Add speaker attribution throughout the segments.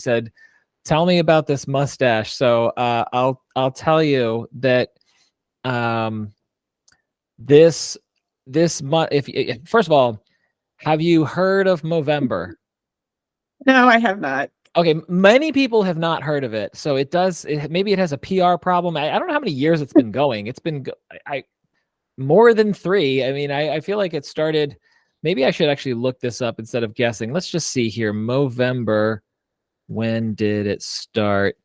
Speaker 1: said, tell me about this mustache. So I'll tell you that this if first of all, have you heard of Movember?
Speaker 2: No, I have not.
Speaker 1: Okay, many people have not heard of it. So maybe it has a PR problem. I don't know how many years it's been going. It's been more than 3. I mean, I feel like it started, maybe I should actually look this up instead of guessing. Let's just see here. Movember, when did it start?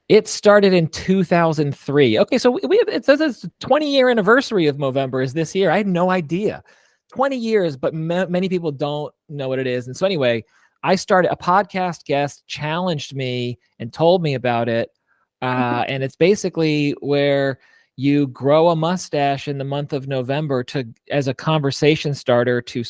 Speaker 1: It started in 2003. Okay, so it says it's 20-year anniversary of Movember is this year. I had no idea. 20 years, but many people don't know what it is. And so anyway, a podcast guest challenged me and told me about it. And it's basically where you grow a mustache in the month of November as a conversation starter to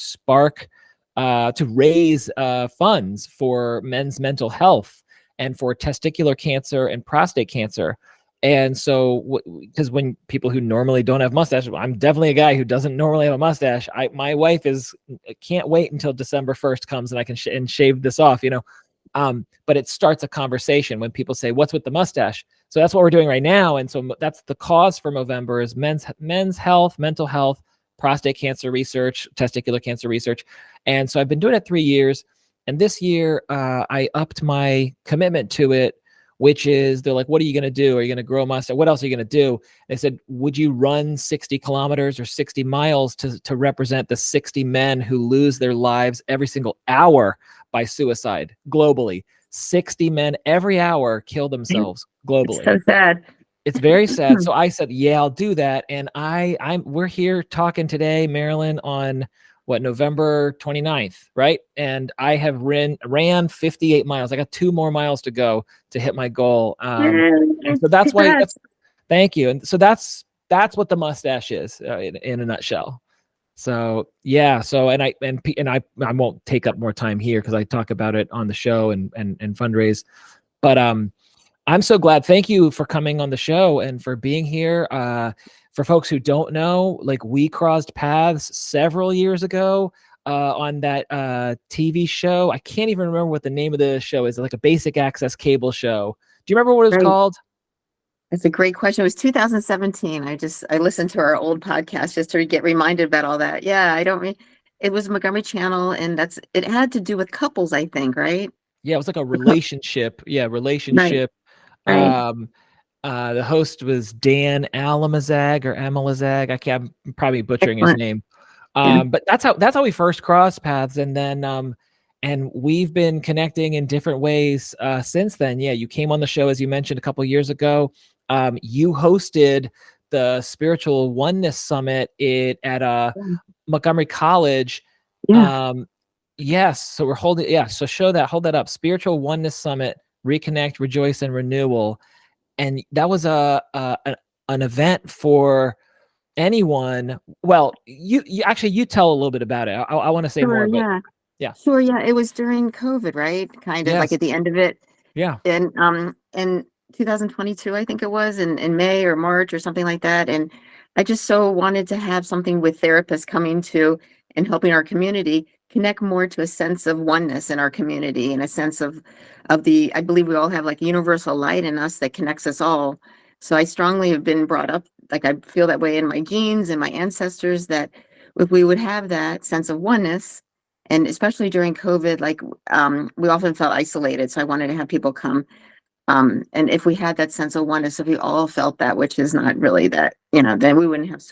Speaker 1: raise funds for men's mental health and for testicular cancer and prostate cancer. And so, because when people who normally don't have mustaches, I'm definitely a guy who doesn't normally have a mustache. My wife can't wait until December 1st comes and I can shave this off, but it starts a conversation when people say, what's with the mustache? So that's what we're doing right now. And so that's the cause for Movember is men's health, mental health, prostate cancer research, testicular cancer research. And so I've been doing it 3 years. And this year I upped my commitment to it, which is they're like, what are you going to do? Are you going to grow a mustache? What else are you going to do? They said, would you run 60 kilometers or 60 miles to represent the 60 men who lose their lives every single hour by suicide globally? 60 men every hour kill themselves globally.
Speaker 2: It's so sad.
Speaker 1: It's very sad. So I said, yeah, I'll do that. And we're here talking today, Marilyn, on November 29th, right? And I have ran 58 miles. I got 2 more miles to go to hit my goal. And so that's why. Thank you. And so that's what the mustache is in a nutshell. So yeah. So and I won't take up more time here because I talk about it on the show and fundraise. But I'm so glad. Thank you for coming on the show and for being here. For folks who don't know, like we crossed paths several years ago on that TV show. I can't even remember what the name of the show is. Like a basic access cable show. Do you remember what it was called?
Speaker 2: That's a great question. It was 2017. I listened to our old podcast just to get reminded about all that. Yeah, it was Montgomery Channel, and it had to do with couples, I think, right?
Speaker 1: Yeah, it was like a relationship. Yeah, relationship. Right. The host was Dan Alamazag or Amalazag. I'm probably butchering his name. But that's how we first crossed paths. And then, and we've been connecting in different ways since then. Yeah. You came on the show, as you mentioned, a couple of years ago. You hosted the Spiritual Oneness Summit at Montgomery College. Yeah. Yes. So we're holding, so hold that up. Spiritual Oneness Summit, Reconnect, Rejoice, and Renewal. And that was an event for anyone. Well, you tell a little bit about it. I want to say more. But yeah.
Speaker 2: Sure. Yeah. It was during COVID, right? Kind of like at the end of it.
Speaker 1: Yeah.
Speaker 2: And in 2022, I think it was in May or March or something like that. And I just so wanted to have something with therapists coming to and helping our community connect more to a sense of oneness in our community and a sense of I believe we all have like universal light in us that connects us all. So I strongly have been brought up, like I feel that way in my genes and my ancestors, that if we would have that sense of oneness, and especially during COVID, like we often felt isolated. So I wanted to have people come. And if we had that sense of oneness, if we all felt that, which is not really that, then we wouldn't have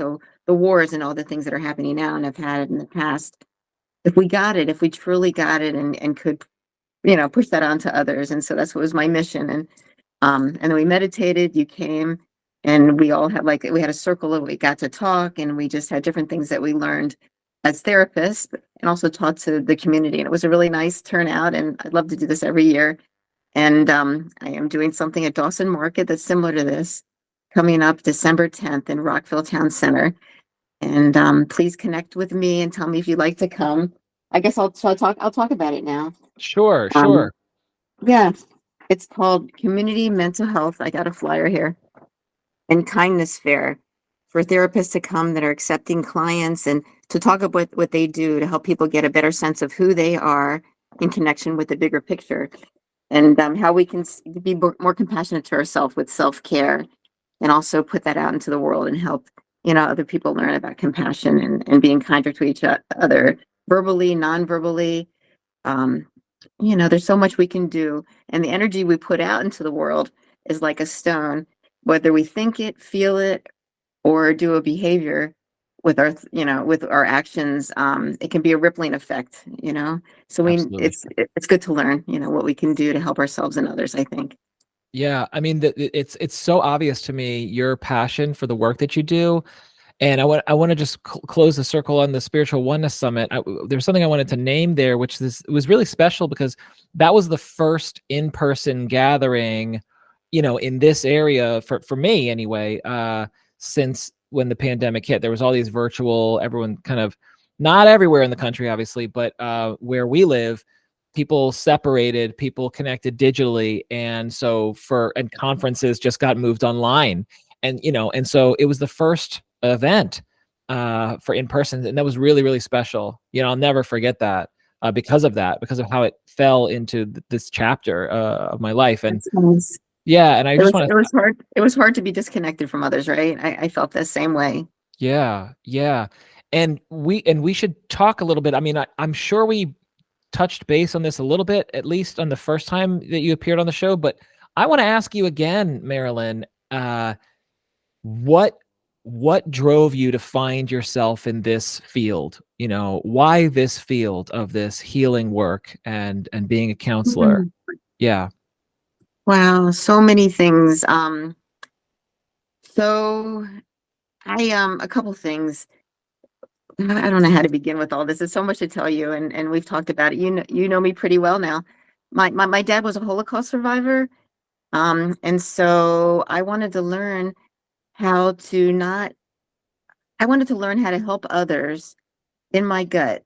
Speaker 2: the wars and all the things that are happening now and have had it in the past. If we truly got it and could, push that on to others. And so that's what was my mission. And then we meditated, you came, and we all had we had a circle of, we got to talk, and we just had different things that we learned as therapists and also taught to the community. And it was a really nice turnout, and I'd love to do this every year. And I am doing something at Dawson Market that's similar to this coming up December 10th in Rockville Town Center. And please connect with me and tell me if you'd like to come. I guess I'll talk about it now.
Speaker 1: Sure.
Speaker 2: Yeah. It's called Community Mental Health. I got a flyer here. And Kindness Fair for therapists to come that are accepting clients and to talk about what they do to help people get a better sense of who they are in connection with the bigger picture. and how we can be more compassionate to ourselves with self-care, and also put that out into the world and help, other people learn about compassion and being kinder to each other, verbally, non-verbally. Um, there's so much we can do, and the energy we put out into the world is like a stone, whether we think it, feel it, or do a behavior with our actions. It can be a rippling effect, so
Speaker 1: Absolutely.
Speaker 2: it's good to learn, what we can do to help ourselves and others, I think.
Speaker 1: Yeah, I mean, it's so obvious to me your passion for the work that you do, and I want to just close the circle on the Spiritual Oneness Summit. There's something I wanted to name there, which it was really special because that was the first in-person gathering, in this area for me anyway. Since when the pandemic hit, there was all these virtual. Everyone kind of, not everywhere in the country, obviously, but where we live, people separated, people connected digitally, and conferences just got moved online, and so it was the first event for in person, and that was really, really special. I'll never forget that because of how it fell into this chapter of my life. And
Speaker 2: That's nice.
Speaker 1: yeah, and I just want to,
Speaker 2: It was hard to be disconnected from others, right? I felt the same way.
Speaker 1: yeah, and we should talk a little bit. I mean, I'm sure we touched base on this a little bit, at least on the first time that you appeared on the show, but I want to ask you again, Marilyn, what drove you to find yourself in this field? Why this field of this healing work and being a counselor?
Speaker 2: Mhm.
Speaker 1: Yeah.
Speaker 2: Wow, so many things. So a couple things. I don't know how to begin with all this. There's so much to tell you, and we've talked about it. You know me pretty well now. My dad was a Holocaust survivor, and so I wanted to learn how to not. I wanted to learn how to help others in my gut,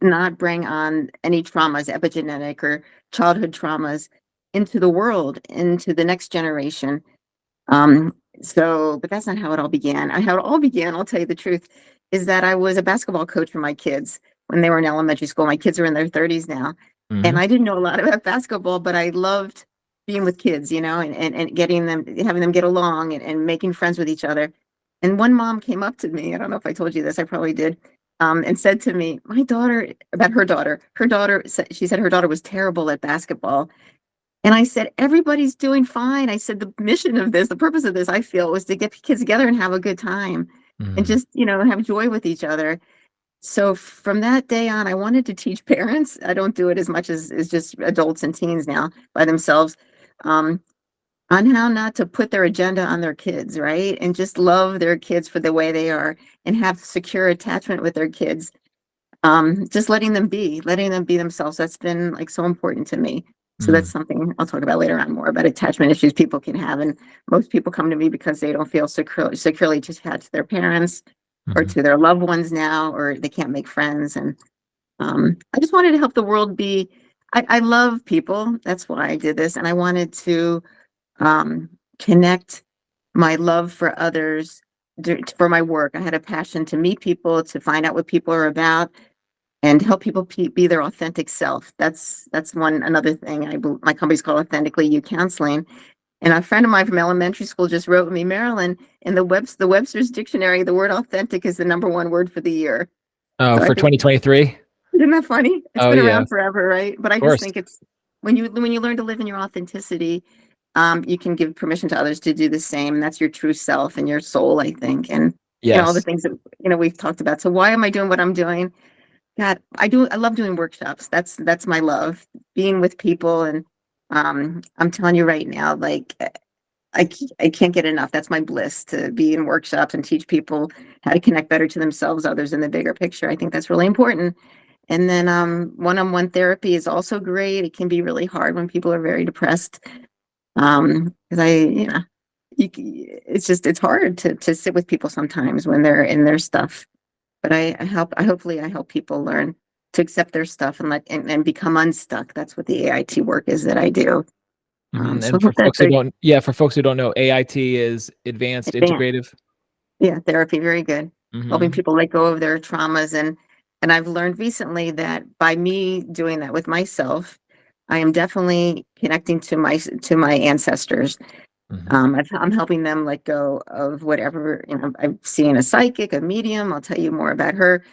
Speaker 2: not bring on any traumas, epigenetic or childhood traumas, into the world, into the next generation. But that's not how it all began. How it all began, I'll tell you the truth, is that I was a basketball coach for my kids when they were in elementary school. My kids are in their 30s now. And
Speaker 1: Mhm.
Speaker 2: I didn't know a lot about basketball, but I loved being with kids, and having them get along and making friends with each other. And one mom came up to me, I don't know if I told you this, I probably did, and said to me, my daughter, about her daughter, she said her daughter was terrible at basketball. And I said, everybody's doing fine. I said, the mission of this, the purpose of this, I feel, was to get kids together and have a good time and
Speaker 1: Mhm.
Speaker 2: just, have joy with each other. So from that day on, I wanted to teach parents. I don't do it as much as just adults and teens now by themselves, um, on how not to put their agenda on their kids, right? And just love their kids for the way they are and have secure attachment with their kids. Just letting them be themselves. That's been like so important to me. So that's
Speaker 1: Mhm.
Speaker 2: something I'll talk about later on more about attachment issues people can have. And most people come to me because they don't feel securely attached to their parents or
Speaker 1: Mhm.
Speaker 2: to their loved ones now, or they can't make friends. And I just wanted to help the world be. I love people. That's why I did this. And I wanted to connect my love for others for my work. I had a passion to meet people, to find out what people are about, and help people be their authentic self. That's another thing. My company's called Authentically You Counseling. And a friend of mine from elementary school just wrote me, Marilyn, in the Webster's dictionary, the word authentic is the number one word for the year.
Speaker 1: Oh,
Speaker 2: So I
Speaker 1: for
Speaker 2: think,
Speaker 1: 2023?
Speaker 2: isn't that funny? It's
Speaker 1: Oh
Speaker 2: been
Speaker 1: yeah,
Speaker 2: around
Speaker 1: of
Speaker 2: forever, right? But I just
Speaker 1: course.
Speaker 2: think it's when you learn to live in your authenticity, you can give permission to others to do the same. And that's your true self and your soul, I think. And all the
Speaker 1: Yes.
Speaker 2: things that we've talked about. So why am I doing what I'm doing? God, I love doing workshops. That's my love, being with people. And I'm telling you right now, like I can't get enough. That's my bliss, to be in workshops and teach people how to connect better to themselves, others, in the bigger picture. I think that's really important. And then one-on-one therapy is also great. It can be really hard when people are very depressed. Because it's hard to sit with people sometimes when they're in their stuff. But hopefully I help people learn to accept their stuff and become unstuck. That's what the AIT work is that I do.
Speaker 1: Mhm.
Speaker 2: So
Speaker 1: And
Speaker 2: I hope that's
Speaker 1: for folks who don't know, AIT is Advanced
Speaker 2: advanced.
Speaker 1: Integrative.
Speaker 2: Yeah, therapy, very good. Helping
Speaker 1: Mhm.
Speaker 2: people let go of their traumas, and I've learned recently that by me doing that with myself, I am definitely connecting to my ancestors. I'm helping them let go of whatever, I'm seeing a psychic, a medium. I'll tell you more about her.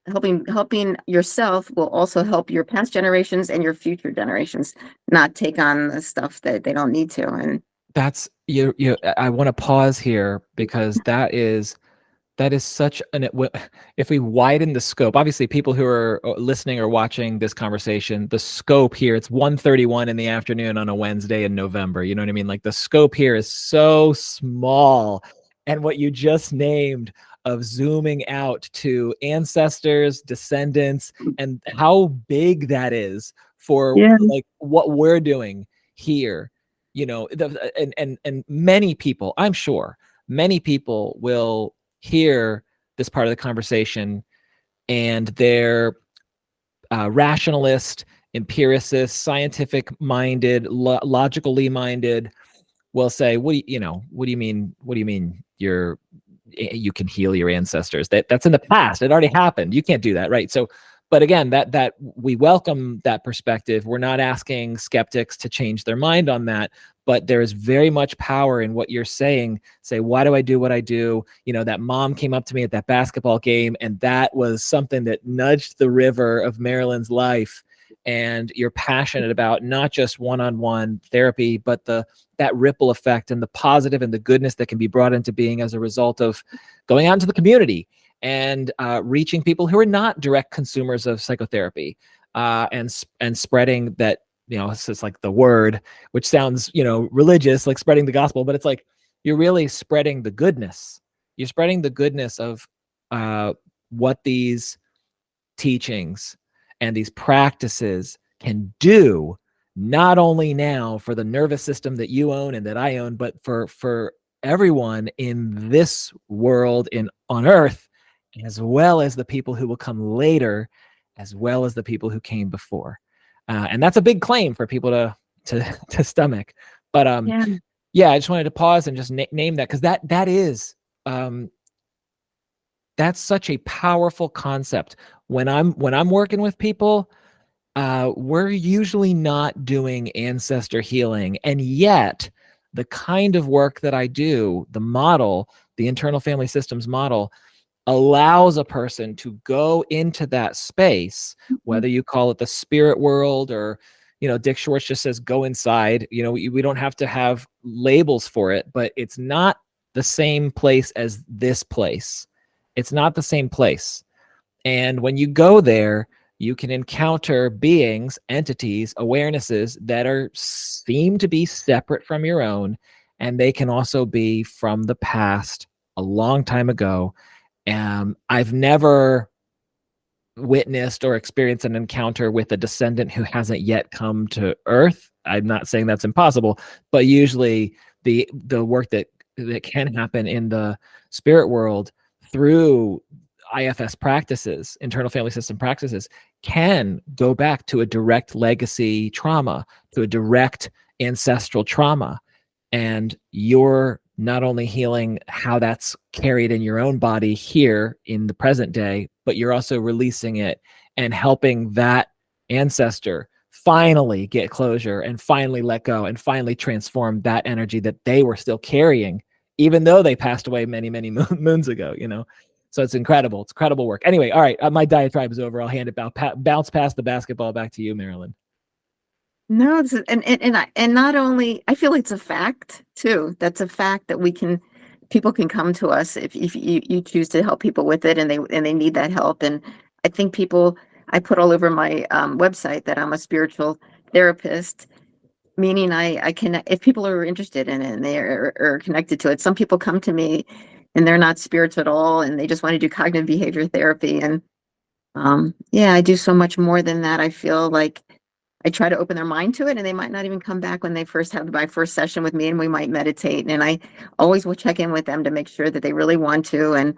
Speaker 2: Helping yourself will also help your past generations and your future generations not take on the stuff that they don't need to. And
Speaker 1: That's you. I want to pause here because that is such an, if we widen the scope, obviously people who are listening or watching this conversation, the scope here, it's 1:31 in the afternoon on a Wednesday in November. You know what I mean? Like the scope here is so small. And what you just named of zooming out to ancestors, descendants, and how big that is for
Speaker 2: yeah,
Speaker 1: like what we're doing here, and many people, I'm sure many people will hear this part of the conversation and they're rationalist, empiricist, scientific minded, logically minded will say, what do you mean? What do you mean you can heal your ancestors? That's in the past. It already happened. You can't do that. Right. So, but again, that we welcome that perspective. We're not asking skeptics to change their mind on that, but there is very much power in what you're saying. Say, why do I do what I do? That mom came up to me at that basketball game, and that was something that nudged the river of Marilyn's life. And you're passionate about not just one-on-one therapy, but that ripple effect and the positive and the goodness that can be brought into being as a result of going out into the community and reaching people who are not direct consumers of psychotherapy, and spreading that, it's like the word, which sounds, religious, like spreading the gospel, but it's like you're really spreading the goodness. You're spreading the goodness of what these teachings and these practices can do, not only now for the nervous system that you own and that I own, but for everyone in this world, on earth, as well as the people who will come later, as well as the people who came before. And that's a big claim for people to stomach. But yeah, I just wanted to pause and just name that, because that is that's such a powerful concept. When I'm working with people, we're usually not doing ancestor healing, and yet the kind of work that I do, the internal family systems model, allows a person to go into that space, whether you call it the spirit world or, Dick Schwartz just says, go inside. We don't have to have labels for it, but it's not the same place as this place. It's not the same place. And when you go there, you can encounter beings, entities, awarenesses that seem to be separate from your own, and they can also be from the past, a long time ago. I've never witnessed or experienced an encounter with a descendant who hasn't yet come to Earth. I'm not saying that's impossible, but usually the work that can happen in the spirit world through IFS practices, internal family system practices, can go back to a direct legacy trauma, to a direct ancestral trauma. And you're not only healing how that's carried in your own body here in the present day, but you're also releasing it and helping that ancestor finally get closure and finally let go and finally transform that energy that they were still carrying, even though they passed away many, many moons ago, So it's incredible. It's incredible work. Anyway, all right, my diatribe is over. I'll hand it bounce past the basketball back to you, Marilyn.
Speaker 2: No, and not only, I feel it's a fact too. That's a fact that people can come to us if you choose to help people with it, and they need that help. And I think I put all over my website that I'm a spiritual therapist, meaning I can, if people are interested in it and they are connected to it. Some people come to me and they're not spirits at all, and they just want to do cognitive behavior therapy. And yeah, I do so much more than that. I feel like I try to open their mind to it, and they might not even come back when they first have my first session with me, and we might meditate. And I always will check in with them to make sure that they really want to. And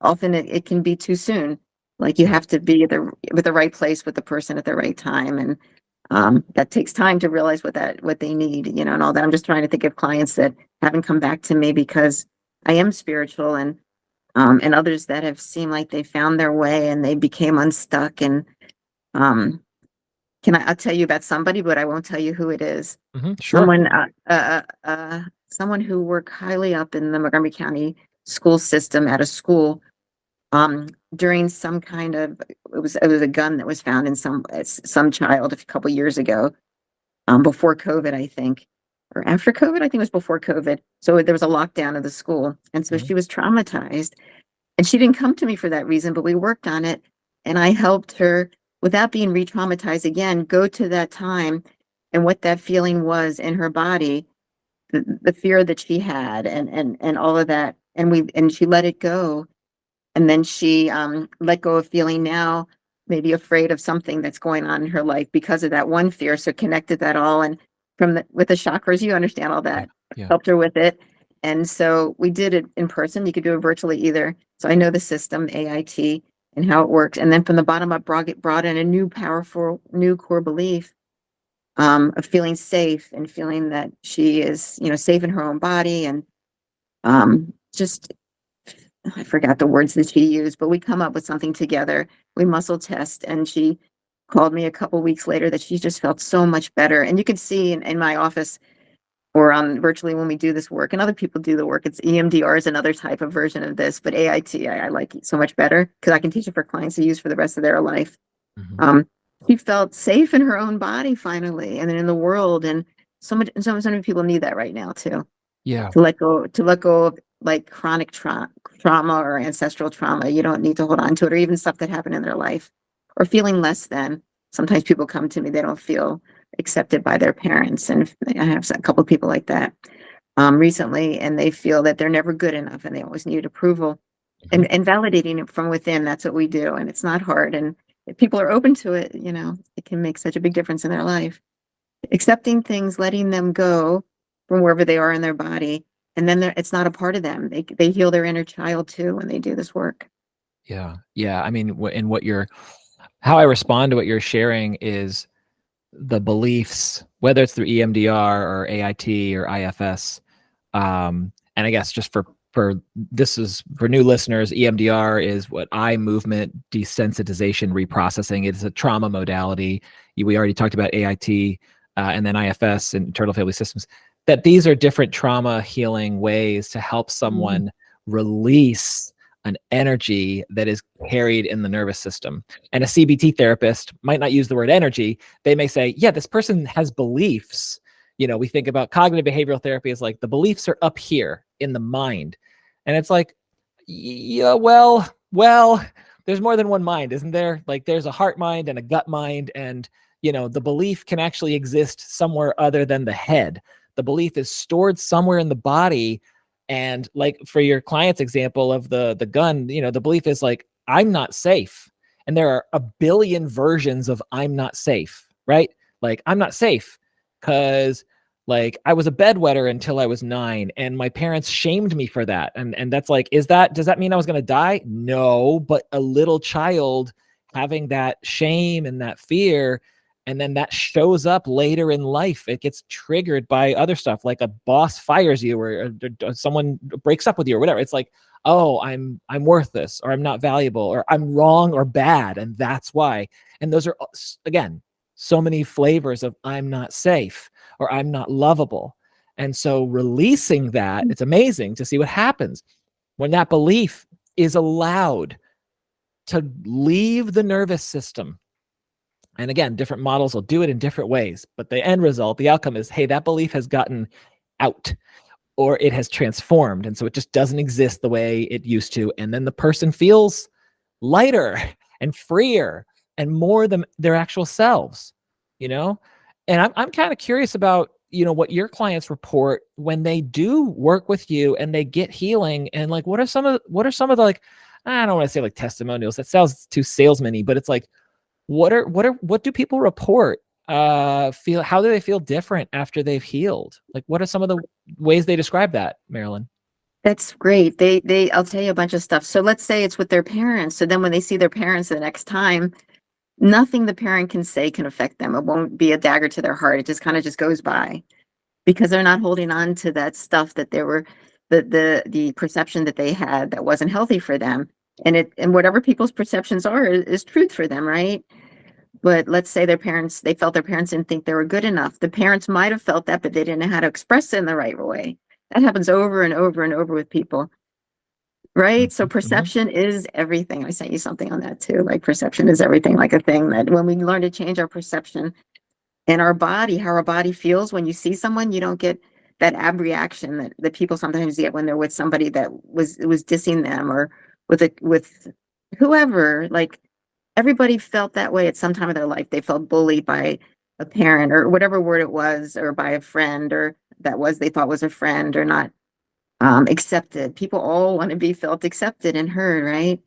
Speaker 2: often it can be too soon. Like you have to be with the right place with the person at the right time. And that takes time to realize what they need, and all that. I'm just trying to think of clients that haven't come back to me because I am spiritual, and others that have seemed like they found their way and they became unstuck. And I'll tell you about somebody, but I won't tell you who it is.
Speaker 1: Sure.
Speaker 2: Someone who worked highly up in the Montgomery County school system at a school, during some kind of, it was a gun that was found in some child a couple years ago, before COVID, I think, or after COVID. I think it was before COVID. So there was a lockdown of the school. And so she was traumatized, and she didn't come to me for that reason, but we worked on it, and I helped her, without being re-traumatized again, go to that time and what that feeling was in her body, the fear that she had, and all of that. And she let it go. And then she let go of feeling now maybe afraid of something that's going on in her life because of that one fear. So connected that all, and with the chakras, you understand all that.
Speaker 1: Yeah.
Speaker 2: Helped her with it. And so we did it in person. You could do it virtually either. So I know the system, AIT, and how it works. And then from the bottom up, brought in a new powerful, new core belief, of feeling safe and feeling that she is, safe in her own body. And just, I forgot the words that she used, but we come up with something together. We muscle test, and she called me a couple weeks later that she just felt so much better. And you could see in my office, or virtually, when we do this work, and other people do the work, it's EMDR is another type of version of this, but AIT, I like it so much better because I can teach it for clients to use for the rest of their life. She felt safe in her own body finally, and then in the world. And so many people need that right now too.
Speaker 1: Yeah.
Speaker 2: To let go of like chronic trauma or ancestral trauma. You don't need to hold on to it, or even stuff that happened in their life, or feeling less than. Sometimes people come to me, they don't feel accepted by their parents. And I have a couple of people like that recently, and they feel that they're never good enough and they always need approval. And validating it from within, that's what we do. And it's not hard. And if people are open to it, it can make such a big difference in their life. Accepting things, letting them go from wherever they are in their body. And then it's not a part of them. They heal their inner child too when they do this work.
Speaker 1: Yeah. Yeah. I mean, how I respond to what you're sharing is the beliefs, whether it's through EMDR or AIT or IFS. And I guess just for this is for new listeners, EMDR is what eye movement desensitization reprocessing. It's a trauma modality. We already talked about AIT, and then IFS and internal family systems. That these are different trauma healing ways to help someone release an energy that is carried in the nervous system. And a CBT therapist might not use the word energy. They may say, yeah, this person has beliefs. We think about cognitive behavioral therapy as like the beliefs are up here in the mind. And it's like, yeah, well, there's more than one mind, isn't there? Like there's a heart mind and a gut mind. And, the belief can actually exist somewhere other than the head. The belief is stored somewhere in the body. And like for your client's example of the gun, the belief is like, I'm not safe. And there are a billion versions of I'm not safe, right? Like I'm not safe because like I was a bedwetter until I was 9 and my parents shamed me for that. And that's like, does that mean I was going to die? No, but a little child having that shame and that fear, and then that shows up later in life. It gets triggered by other stuff, like a boss fires you or someone breaks up with you or whatever. It's like, oh, I'm worthless, or I'm not valuable, or I'm wrong or bad. And that's why. And those are, again, so many flavors of I'm not safe or I'm not lovable. And so releasing that, it's amazing to see what happens when that belief is allowed to leave the nervous system. And again, different models will do it in different ways, but the end result, the outcome is, hey, that belief has gotten out or it has transformed. And so it just doesn't exist the way it used to. And then the person feels lighter and freer and more than their actual selves, And I'm kind of curious about, what your clients report when they do work with you and they get healing, and like, what are some of the, like, I don't want to say like testimonials. That sounds too salesman-y, but it's like, what do people report? How do they feel different after they've healed? Like, what are some of the ways they describe that, Marilyn?
Speaker 2: That's great. I'll tell you a bunch of stuff. So let's say it's with their parents. So then when they see their parents the next time, nothing the parent can say can affect them. It won't be a dagger to their heart. It just kind of just goes by because they're not holding on to that stuff that they were, the perception that they had that wasn't healthy for them. And whatever people's perceptions are is truth for them, right? But let's say they felt their parents didn't think they were good enough. The parents might have felt that, but they didn't know how to express it in the right way. That happens over and over and over with people. Right? So
Speaker 1: Mhm.
Speaker 2: perception is everything. I sent you something on that too. Like perception is everything, like a thing that when we learn to change our perception and our body, how our body feels when you see someone, you don't get that ab reaction that people sometimes get when they're with somebody that was dissing them or with whoever. Like everybody felt that way at some time of their life. They felt bullied by a parent or whatever word it was, or by a friend, or that was they thought was a friend or not accepted. People all want to be felt accepted and heard, right?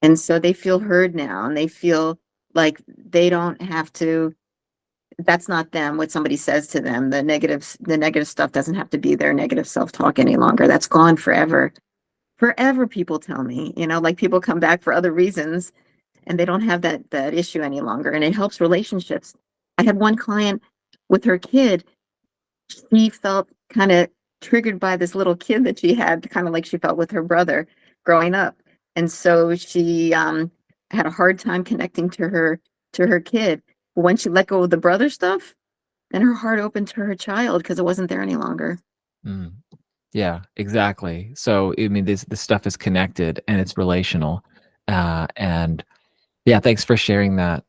Speaker 2: And so they feel heard now and they feel like they don't have to, that's not them, what somebody says to them. The negative stuff doesn't have to be their negative self-talk any longer. That's gone forever. Forever, people tell me, like people come back for other reasons and they don't have that issue any longer. And it helps relationships. I had one client with her kid. She felt kind of triggered by this little kid that she had, kind of like she felt with her brother growing up. And so she had a hard time connecting to her kid. But when she let go of the brother stuff, then her heart opened to her child because it wasn't there any longer.
Speaker 1: Mm. Yeah, exactly. So, I mean, this stuff is connected and it's relational. And yeah, thanks for sharing that.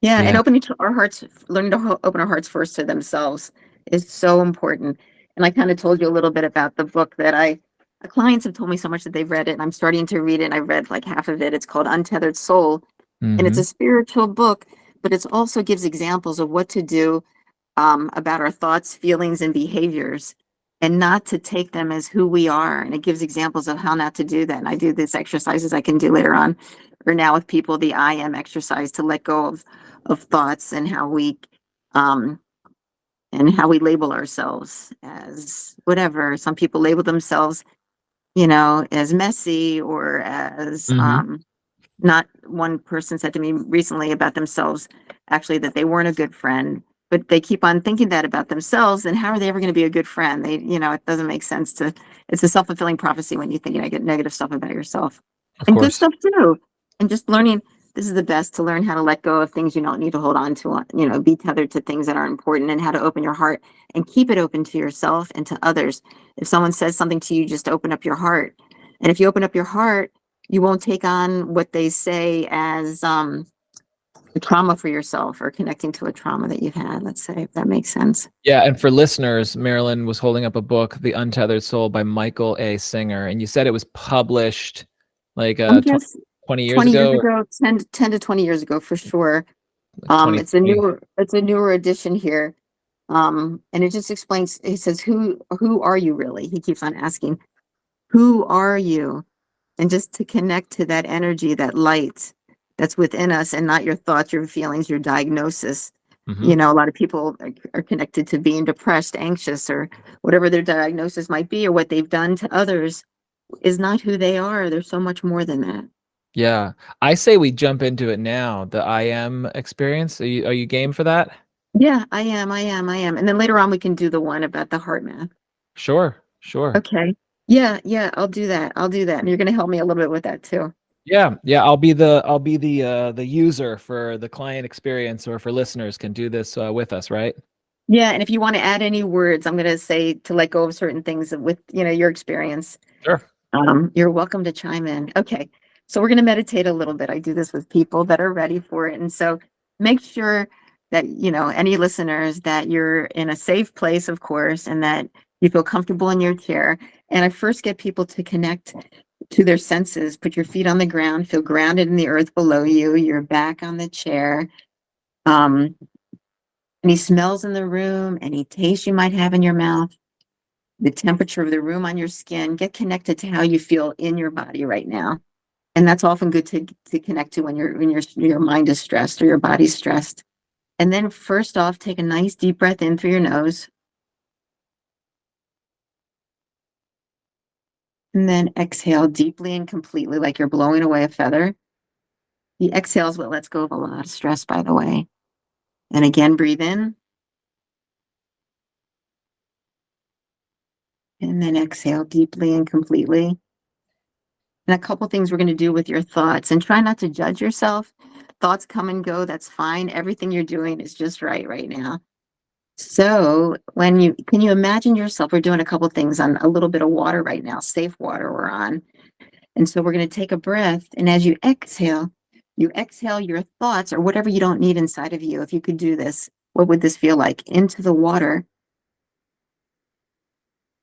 Speaker 2: Yeah, and
Speaker 1: Yeah.
Speaker 2: opening to our hearts, learning to open our hearts first to themselves is so important. And I kind of told you a little bit about the book that clients have told me so much that they've read it, and I'm starting to read it. And I read like half of it. It's called Untethered Soul, and it's
Speaker 1: Mm-hmm.
Speaker 2: a spiritual book, but it also gives examples of what to do about our thoughts, feelings, and behaviors, and not to take them as who we are. And it gives examples of how not to do that. And I do these exercises I can do later on, or now with people, the I am exercise to let go of thoughts um, and how we label ourselves as whatever. Some people label themselves, as messy or as
Speaker 1: Mm-hmm.
Speaker 2: not. One person said to me recently about themselves, actually, that they weren't a good friend, but they keep on thinking that about themselves. And how are they ever going to be a good friend? It doesn't make sense it's a self-fulfilling prophecy when you think negative stuff about yourself
Speaker 1: Of
Speaker 2: and good
Speaker 1: course.
Speaker 2: stuff too. And just learning, this is the best, to learn how to let go of things you don't need to hold on to, be tethered to things that are important, and how to open your heart and keep it open to yourself and to others. If someone says something to you, just open up your heart. And if you open up your heart, you won't take on what they say as a trauma for yourself, or connecting to a trauma that you've had, let's say, if that makes sense.
Speaker 1: Yeah, and for listeners, Marilyn was holding up a book, The Untethered Soul by Michael A. Singer, and you said it was published like
Speaker 2: Yes,
Speaker 1: 20 years
Speaker 2: 20 years
Speaker 1: ago or
Speaker 2: ago, 10 to 20 years ago, for sure.
Speaker 1: like
Speaker 2: It's
Speaker 1: 2020.
Speaker 2: a newer edition here. And it just explains, he says, who are you really? He keeps on asking, who are you? And just to connect to that energy, that light that's within us, and not your thoughts, your feelings, your diagnosis.
Speaker 1: Mm-hmm.
Speaker 2: A lot of people are connected to being depressed, anxious, or whatever their diagnosis might be, or what they've done to others is not who they are. There's so much more than that.
Speaker 1: Yeah, I say we jump into it now. The I am experience. Are you game for that?
Speaker 2: Yeah, I am. And then later on, we can do the one about the heart math.
Speaker 1: Sure, sure.
Speaker 2: Okay. Yeah, I'll do that. I'll do that. And you're going to help me a little bit with that too.
Speaker 1: Yeah, yeah. I'll be the user for the client experience, or for listeners can do this with us, right?
Speaker 2: Yeah, and if you want to add any words, I'm going to say to let go of certain things with, your experience.
Speaker 1: Sure.
Speaker 2: You're welcome to chime in. Okay. So we're going to meditate a little bit. I do this with people that are ready for it. And so make sure that, any listeners, that you're in a safe place, of course, and that you feel comfortable in your chair. And I first get people to connect to their senses. Put your feet on the ground, feel grounded in the earth below you, your back on the chair. Um, any smells in the room, any taste you might have in your mouth, the temperature of the room on your skin. Get connected to how you feel in your body right now. And that's often good to connect to when your mind is stressed or your body's stressed. And then first off, take a nice deep breath in through your nose. And then exhale deeply and completely, like you're blowing away a feather. The exhale is what lets go of a lot of stress, by the way. And again, breathe in. And then exhale deeply and completely. And a couple things we're going to do with your thoughts, and try not to judge yourself. Thoughts come and go. That's fine. Everything you're doing is just right now. So can you imagine yourself, we're doing a couple things on a little bit of water right now, safe water we're on. And so we're going to take a breath. And as you exhale your thoughts or whatever you don't need inside of you. If you could do this, what would this feel like? Into the water.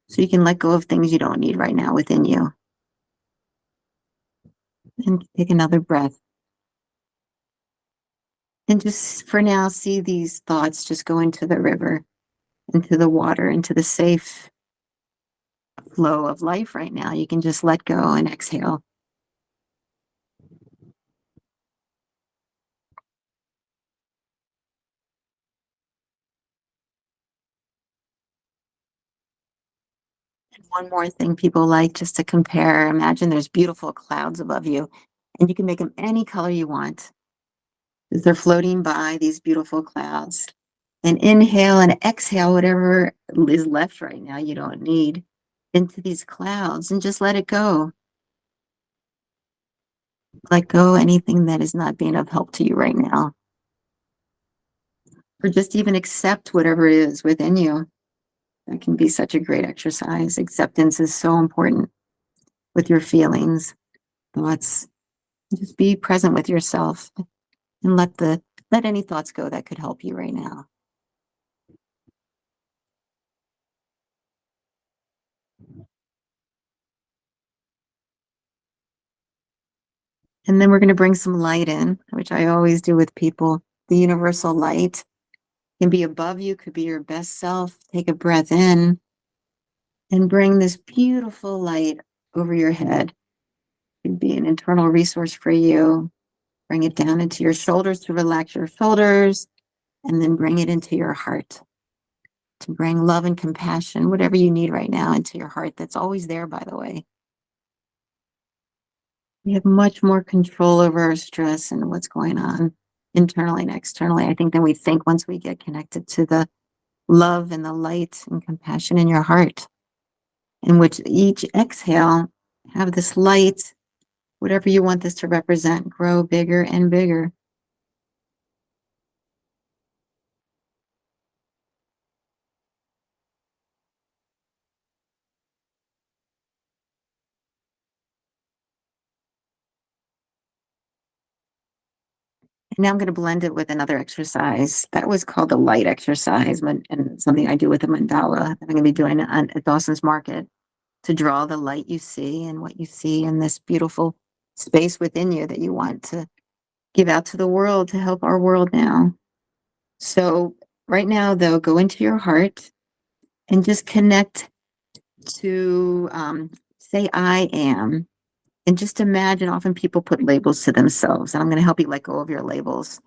Speaker 2: So you can let go of things you don't need right now within you. And take another breath. And just for now, see these thoughts just go into the river, into the water, into the safe flow of life right now. You can just let go and exhale. And one more thing people like just to compare, imagine there's beautiful clouds above you, and you can make them any color you want. As they're floating by, these beautiful clouds. And inhale and exhale whatever is left right now you don't need into these clouds, and just let it go. Let go anything that is not being of help to you right now. Or just even accept whatever it is within you. That can be such a great exercise. Acceptance is so important with your feelings, thoughts. Just be present with yourself and let any thoughts go that could help you right now. And then we're going to bring some light in, which I always do with people. The universal light can be above you, could be your best self. Take a breath in and bring this beautiful light over your head. It could be an internal resource for you. Bring it down into your shoulders to relax your shoulders, and then bring it into your heart to bring love and compassion, whatever you need right now, into your heart. That's always there, by the way. We have much more control over our stress and what's going on internally and externally, I think, than we think once we get connected to the love and the light and compassion in your heart. In which each exhale, have this light, whatever you want this to represent, grow bigger and bigger. And now I'm going to blend it with another exercise. That was called the light exercise, and something I do with a mandala that I'm going to be doing at Dawson's Market, to draw the light you see and what you see in this beautiful space within you that you want to give out to the world to help our world now. So right now, though, go into your heart and just connect to say, I am. And just imagine, often people put labels to themselves. And I'm going to help you let go of your labels.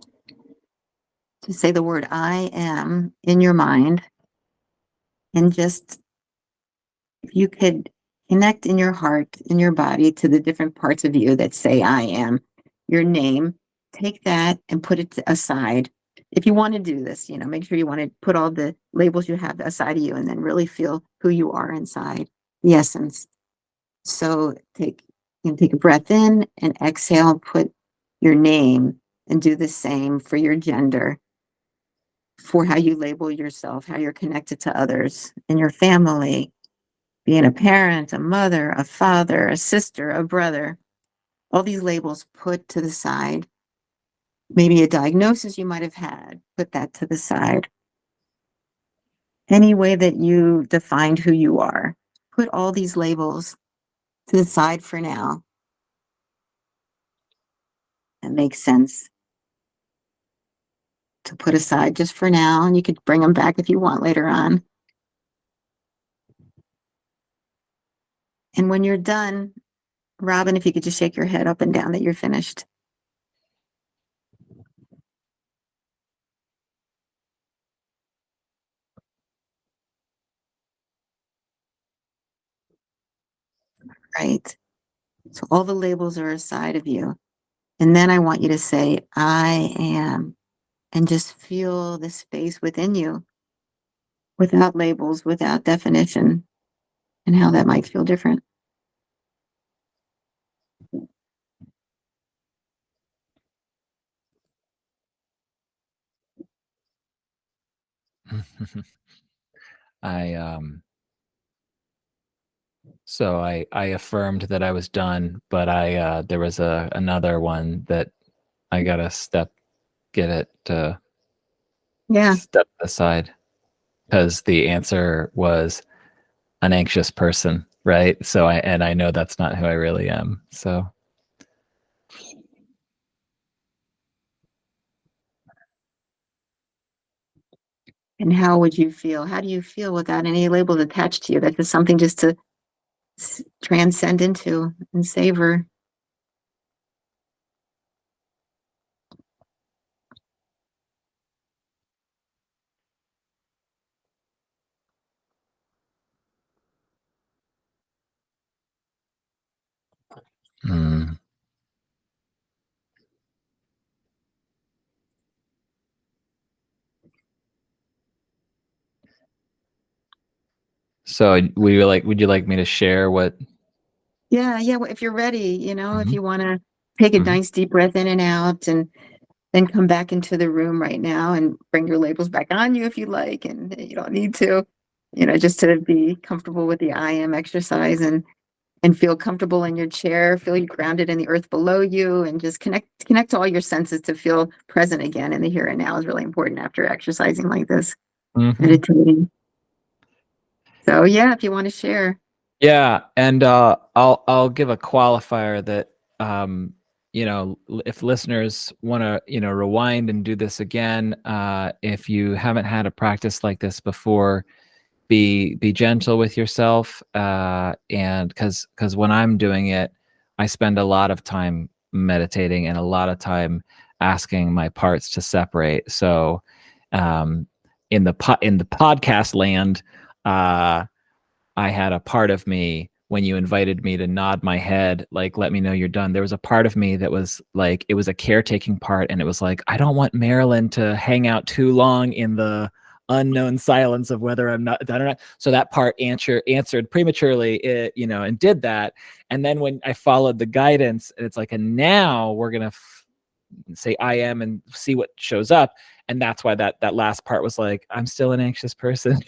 Speaker 2: To say the word I am in your mind, and just, if you could connect in your heart, in your body, to the different parts of you that say I am, your name, take that and put it aside. If you want to do this, make sure you want to put all the labels you have aside of you, and then really feel who you are inside, the essence. So take a breath in and exhale, put your name, and do the same for your gender, for how you label yourself, how you're connected to others in your family, being a parent, a mother, a father, a sister, a brother. All these labels put to the side. Maybe a diagnosis you might have had, put that to the side. Any way that you defined who you are, put all these labels to the side for now. That makes sense to put aside just for now, and you could bring them back if you want later on. And when you're done, Robin, if you could just shake your head up and down that you're finished. Right. So all the labels are aside of you. And then I want you to say, I am, and just feel the space within you without labels, without definition, and how that might feel different.
Speaker 1: I so I affirmed that I was done, but I there was another one that I gotta get it to
Speaker 2: Yeah.
Speaker 1: step aside because the answer was an anxious person, right? So I know that's not who I really am. So
Speaker 2: And how would you feel? How do you feel without any labels attached to you? That's just something just to transcend into and savor.
Speaker 1: mm. So would you like me to share what?
Speaker 2: Yeah, yeah. Well, if you're ready, if
Speaker 1: Mhm,
Speaker 2: you want to take a
Speaker 1: mhm,
Speaker 2: nice deep breath in and out and then come back into the room right now and bring your labels back on you if you like, and you don't need to, just to be comfortable with the I am exercise and feel comfortable in your chair, feel you grounded in the earth below you, and just connect to all your senses to feel present again in the here and now is really important after exercising like this,
Speaker 1: mhm.
Speaker 2: meditating. So yeah, if you want to share.
Speaker 1: Yeah, and I'll give a qualifier that um, if listeners want to rewind and do this again, if you haven't had a practice like this before, be gentle with yourself, and because when I'm doing it, I spend a lot of time meditating and a lot of time asking my parts to separate. So, um, in the podcast land, uh, I had a part of me when you invited me to nod my head, like, let me know you're done. There was a part of me that was like, it was a caretaking part. And it was like, I don't want Marilyn to hang out too long in the unknown silence of whether I'm not done or not. So that part answered prematurely, and did that. And then when I followed the guidance, it's like, and now we're going to say I am and see what shows up. And that's why that last part was like, I'm still an anxious person.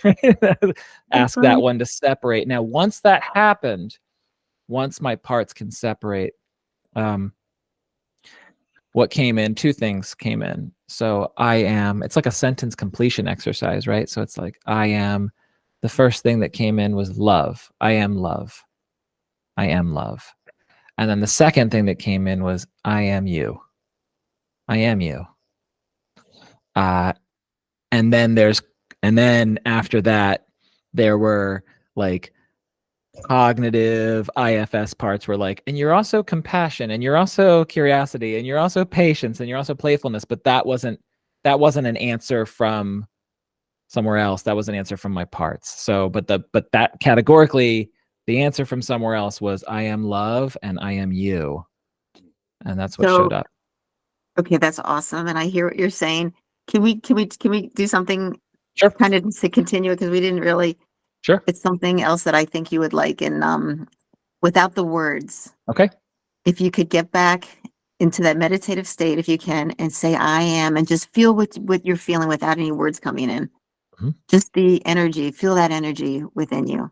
Speaker 2: That's
Speaker 1: Ask that
Speaker 2: right.
Speaker 1: one to separate. Now, once that happened, once my parts can separate, um, what came in, two things came in. So I am, it's like a sentence completion exercise, right? So it's like, I am, the first thing that came in was love. I am love. I am love. And then the second thing that came in was, I am you. I am you. Uh, and then after that there were like cognitive IFS parts were like, and you're also compassion, and you're also curiosity, and you're also patience, and you're also playfulness. But that wasn't an answer from somewhere else. That was an answer from my parts. So but that categorically, the answer from somewhere else was, I am love and I am you. And that's what showed
Speaker 2: So
Speaker 1: up.
Speaker 2: okay, that's awesome, and I hear what you're saying. Can we do something
Speaker 1: Sure.
Speaker 2: kind of to continue because we didn't really.
Speaker 1: Sure.
Speaker 2: It's something else that I think you would like, and without the words,
Speaker 1: Okay.
Speaker 2: if you could get back into that meditative state, if you can, and say I am, and just feel what you're feeling without any words coming in.
Speaker 1: Mhm.
Speaker 2: Just the energy, feel that energy within you.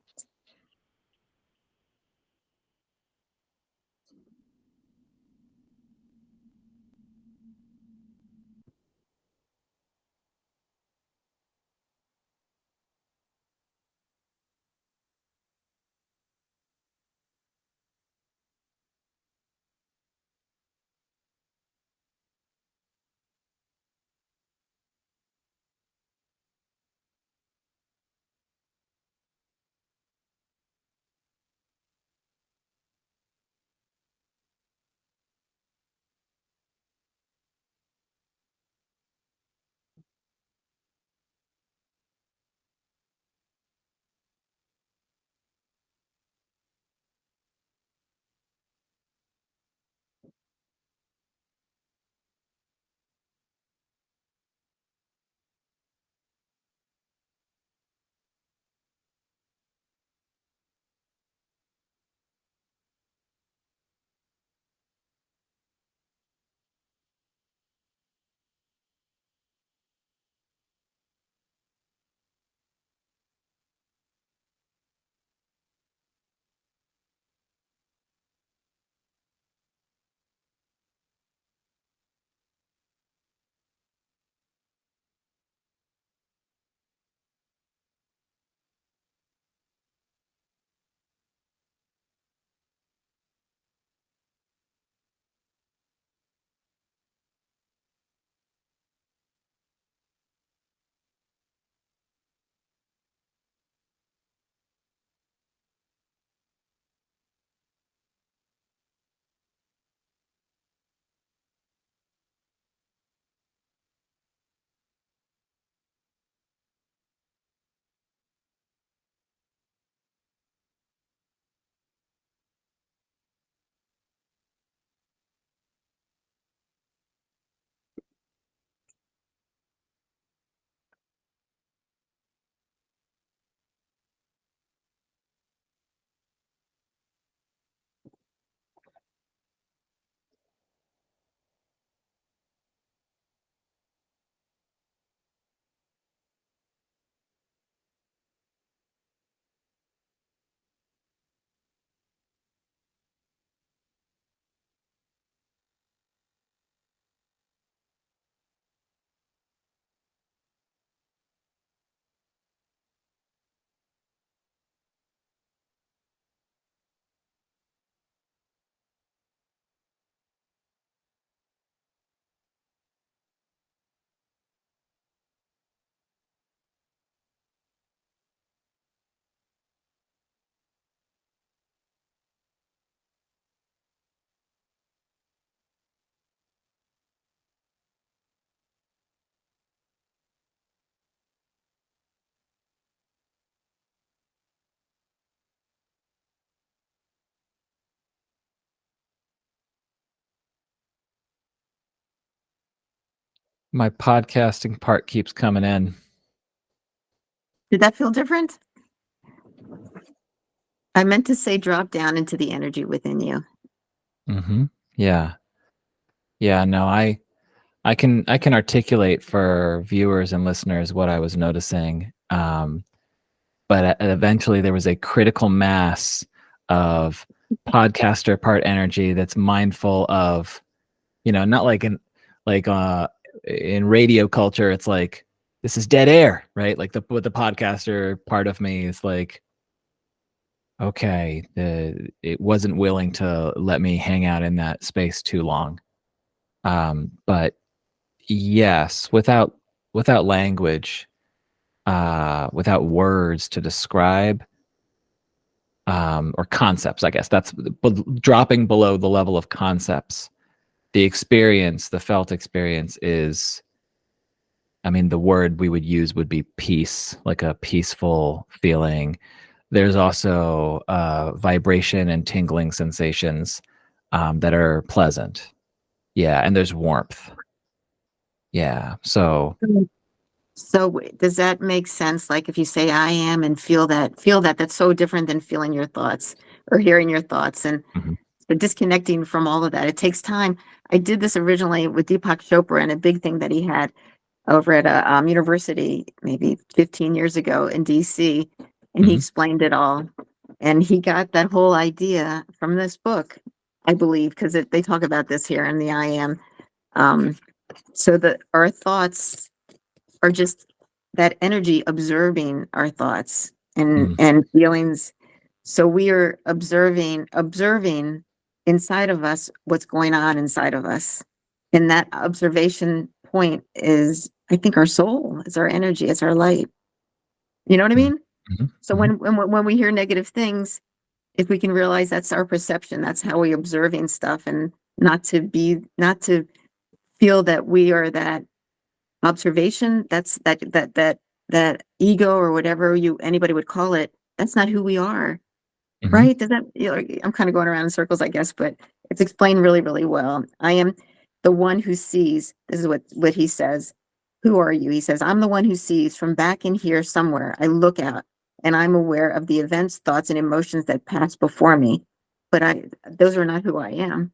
Speaker 1: My podcasting part keeps coming in.
Speaker 2: Did that feel different? I meant to say drop down into the energy within you.
Speaker 1: Yeah. No, I can articulate for viewers and listeners what I was noticing. But eventually there was a critical mass of podcaster part energy that's mindful of, not like in radio culture, it's like, this is dead air, right? Like the podcaster part of me is like, okay, it wasn't willing to let me hang out in that space too long. But yes, without language, without words to describe, or concepts, I guess that's dropping below the level of concepts. The experience, the felt experience is, the word we would use would be peace, like a peaceful feeling. There's also vibration and tingling sensations that are pleasant. Yeah, and there's warmth. Yeah, so
Speaker 2: Does that make sense? Like if you say I am and feel that, that's so different than feeling your thoughts or hearing your thoughts, and the disconnecting from all of that. It takes time. I did this originally with Deepak Chopra, and a big thing that he had over at a university maybe 15 years ago in DC, and he explained it all. And he got that whole idea from this book, I believe, because they talk about this here in the I am. So that our thoughts are just that energy observing our thoughts and feelings. So we are observing inside of us what's going on inside of us. And that observation point is, I think, our soul, it's our energy, it's our light. You know what I mean? So when we hear negative things, if we can realize that's our perception, that's how we're observing stuff, and not to feel that we are that observation, that's that ego or whatever anybody would call it, that's not who we are. Right? Does that, I'm kind of going around in circles, I guess, but it's explained really, really well. I am the one who sees. This is what he says. Who are you? He says, I'm the one who sees from back in here somewhere. I look out and I'm aware of the events, thoughts, and emotions that pass before me. But those are not who I am.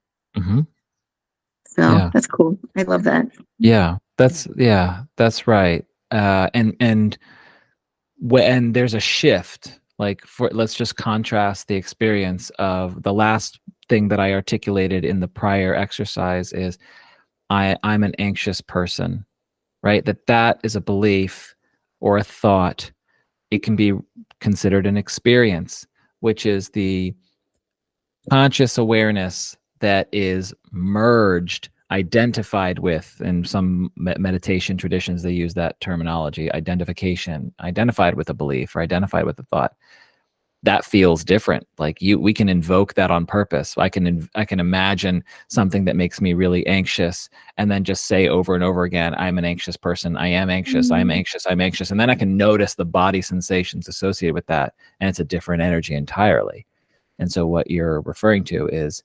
Speaker 2: So that's cool. I love that.
Speaker 1: Yeah, that's right. And when there's a shift, like let's just contrast the experience of the last thing that I articulated in the prior exercise is I'm an anxious person, right? That is a belief or a thought. It can be considered an experience, which is the conscious awareness that is merged, identified with. In some meditation traditions, they use that terminology, identification, identified with a belief or identified with a thought. That feels different. Like we can invoke that on purpose. I can imagine something that makes me really anxious, and then just say over and over again, I'm an anxious person. I am anxious. I'm anxious. I'm anxious. And then I can notice the body sensations associated with that. And it's a different energy entirely. And so what you're referring to is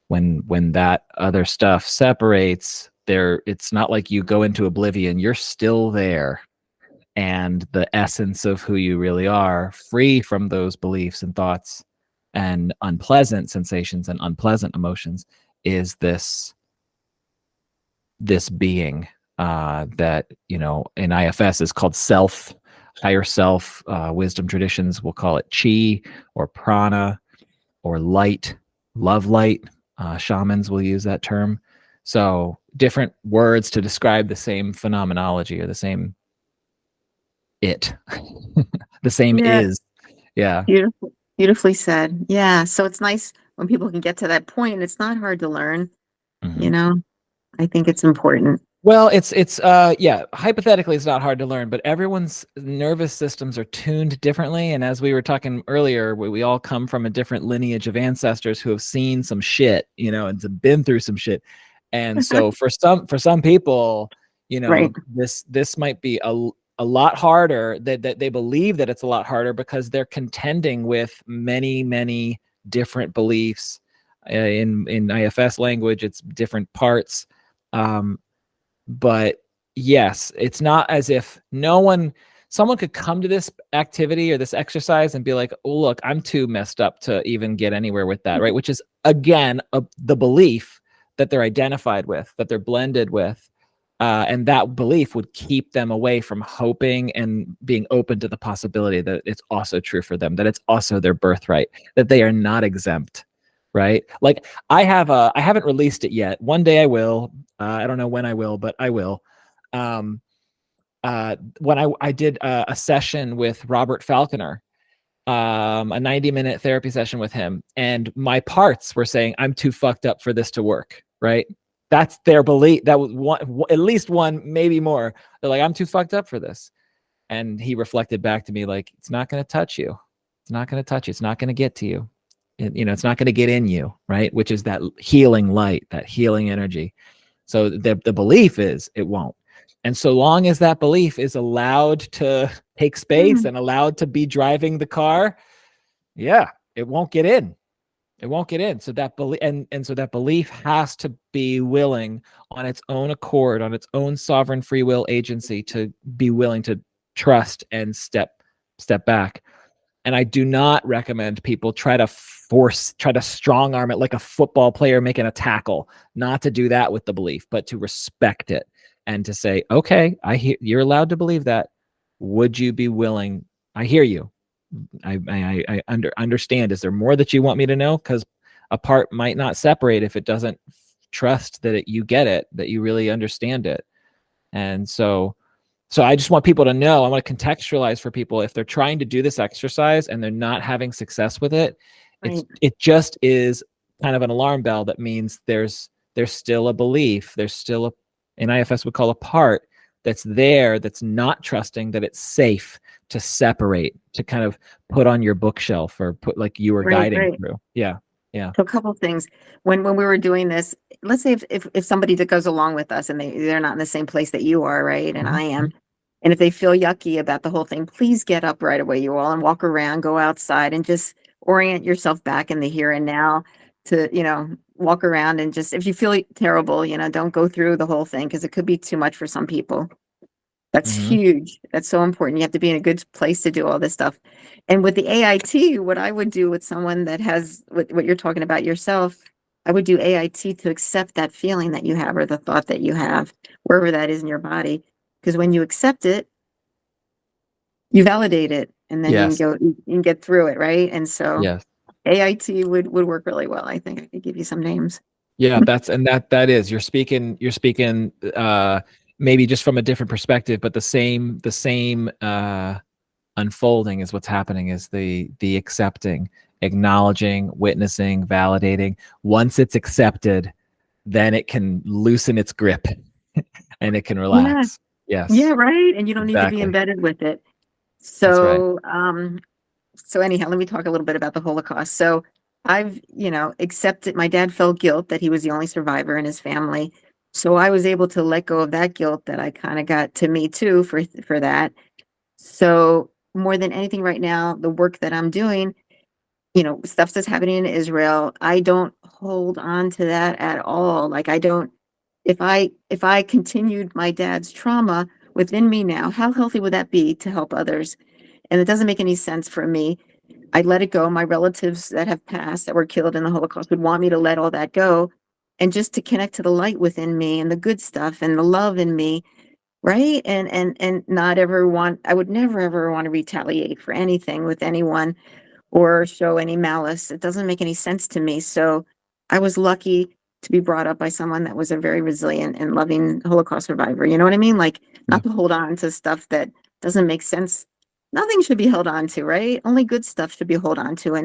Speaker 1: when that other stuff separates, it's not like you go into oblivion. You're still there. And the essence of who you really are, free from those beliefs and thoughts and unpleasant sensations and unpleasant emotions, is this being that, in IFS is called self, higher self. Wisdom traditions will call it chi or prana or light, love light. Shamans will use that term. So different words to describe the same phenomenology or the same the same is. Yeah.
Speaker 2: Beautifully said. Yeah. So it's nice when people can get to that point. It's not hard to learn. I think it's important.
Speaker 1: Well, it's hypothetically it's not hard to learn, but everyone's nervous systems are tuned differently. And as we were talking earlier, we all come from a different lineage of ancestors who have seen some shit, and been through some shit. And so for some people,
Speaker 2: Right.
Speaker 1: this might be a lot harder, that they believe that it's a lot harder because they're contending with many, many different beliefs. In IFS language, it's different parts. But yes, it's not as if someone could come to this activity or this exercise and be like, oh, look, I'm too messed up to even get anywhere with that, right? Which is, again, the belief that they're identified with, that they're blended with. And that belief would keep them away from hoping and being open to the possibility that it's also true for them, that it's also their birthright, that they are not exempt, right? Like I haven't released it yet. One day I will. I don't know when I will, but I will. When I did a session with Robert Falconer, a 90-minute therapy session with him, and my parts were saying, I'm too fucked up for this to work, right? That's their belief. That was one, at least one, maybe more. They're like, I'm too fucked up for this. And he reflected back to me like, it's not going to touch you. It's not going to touch you. It's not going to get to you. It's not going to get in you, right? Which is that healing light, that healing energy. So the belief is it won't. And so long as that belief is allowed to take space and allowed to be driving the car, yeah, it won't get in. It won't get in. So that belief, and so that belief has to be willing on its own accord, on its own sovereign free will agency, to be willing to trust and step back. And I do not recommend people try to strong arm it like a football player making a tackle, not to do that with the belief, but to respect it and to say, okay, I hear you're allowed to believe that. Would you be willing? I hear you. I understand. Is there more that you want me to know? Because a part might not separate if it doesn't trust that you get it, that you really understand it. And so I just want people to know, I want to contextualize for people, if they're trying to do this exercise and they're not having success with it,
Speaker 2: Right.
Speaker 1: it just is kind of an alarm bell that means there's still a belief, there's still an IFS would call a part that's there, that's not trusting that it's safe to separate, to kind of put on your bookshelf or put like you were guiding through. Yeah. Yeah.
Speaker 2: So a couple of things. When we were doing this, let's say if somebody that goes along with us and they're not in the same place that you are, right? And I am. And if they feel yucky about the whole thing, please get up right away, you all, and walk around, go outside, and just orient yourself back in the here and now to, walk around and just, if you feel terrible, don't go through the whole thing because it could be too much for some people. That's huge. That's so important. You have to be in a good place to do all this stuff. And with the AIT, what I would do with someone that has what you're talking about yourself, I would do AIT to accept that feeling that you have or the thought that you have, wherever that is in your body. Because when you accept it, you validate it, and then you can get through it, right? And so AIT would work really well. I think I could give you some names.
Speaker 1: Yeah, that is, you're speaking maybe just from a different perspective, but the same unfolding is what's happening, is the accepting, acknowledging, witnessing, validating. Once it's accepted, then it can loosen its grip and it can relax. Yes.
Speaker 2: Yeah, right. And you don't need to be embedded with it. So, so anyhow, let me talk a little bit about the Holocaust. So I've, accepted, my dad felt guilt that he was the only survivor in his family. So I was able to let go of that guilt that I kind of got to me too for that. So more than anything right now, the work that I'm doing, stuff that's happening in Israel, I don't hold on to that at all. Like if I continued my dad's trauma within me now, how healthy would that be to help others? And it doesn't make any sense for me. I let it go. My relatives that have passed, that were killed in the Holocaust, would want me to let all that go and just to connect to the light within me and the good stuff and the love in me, right? And not ever want, I would never ever want to retaliate for anything with anyone or show any malice. It doesn't make any sense to me. So I was lucky to be brought up by someone that was a very resilient and loving Holocaust survivor. You know what I mean? Like not to hold on to stuff that doesn't make sense. Nothing should be held on to, right? Only good stuff should be held on to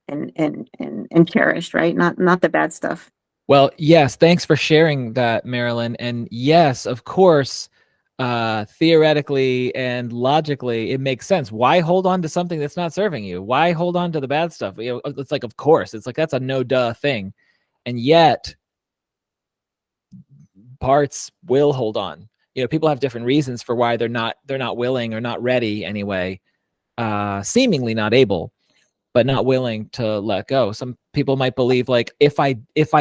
Speaker 2: and cherished, right? Not the bad stuff.
Speaker 1: Well, yes, thanks for sharing that, Marilyn. And yes, of course, theoretically and logically, it makes sense. Why hold on to something that's not serving you? Why hold on to the bad stuff? It's like, of course, it's like, that's a no duh thing. And yet parts will hold on. People have different reasons for why they're not willing or not ready anyway, seemingly not able, but not willing to let go. Some people might believe like, if I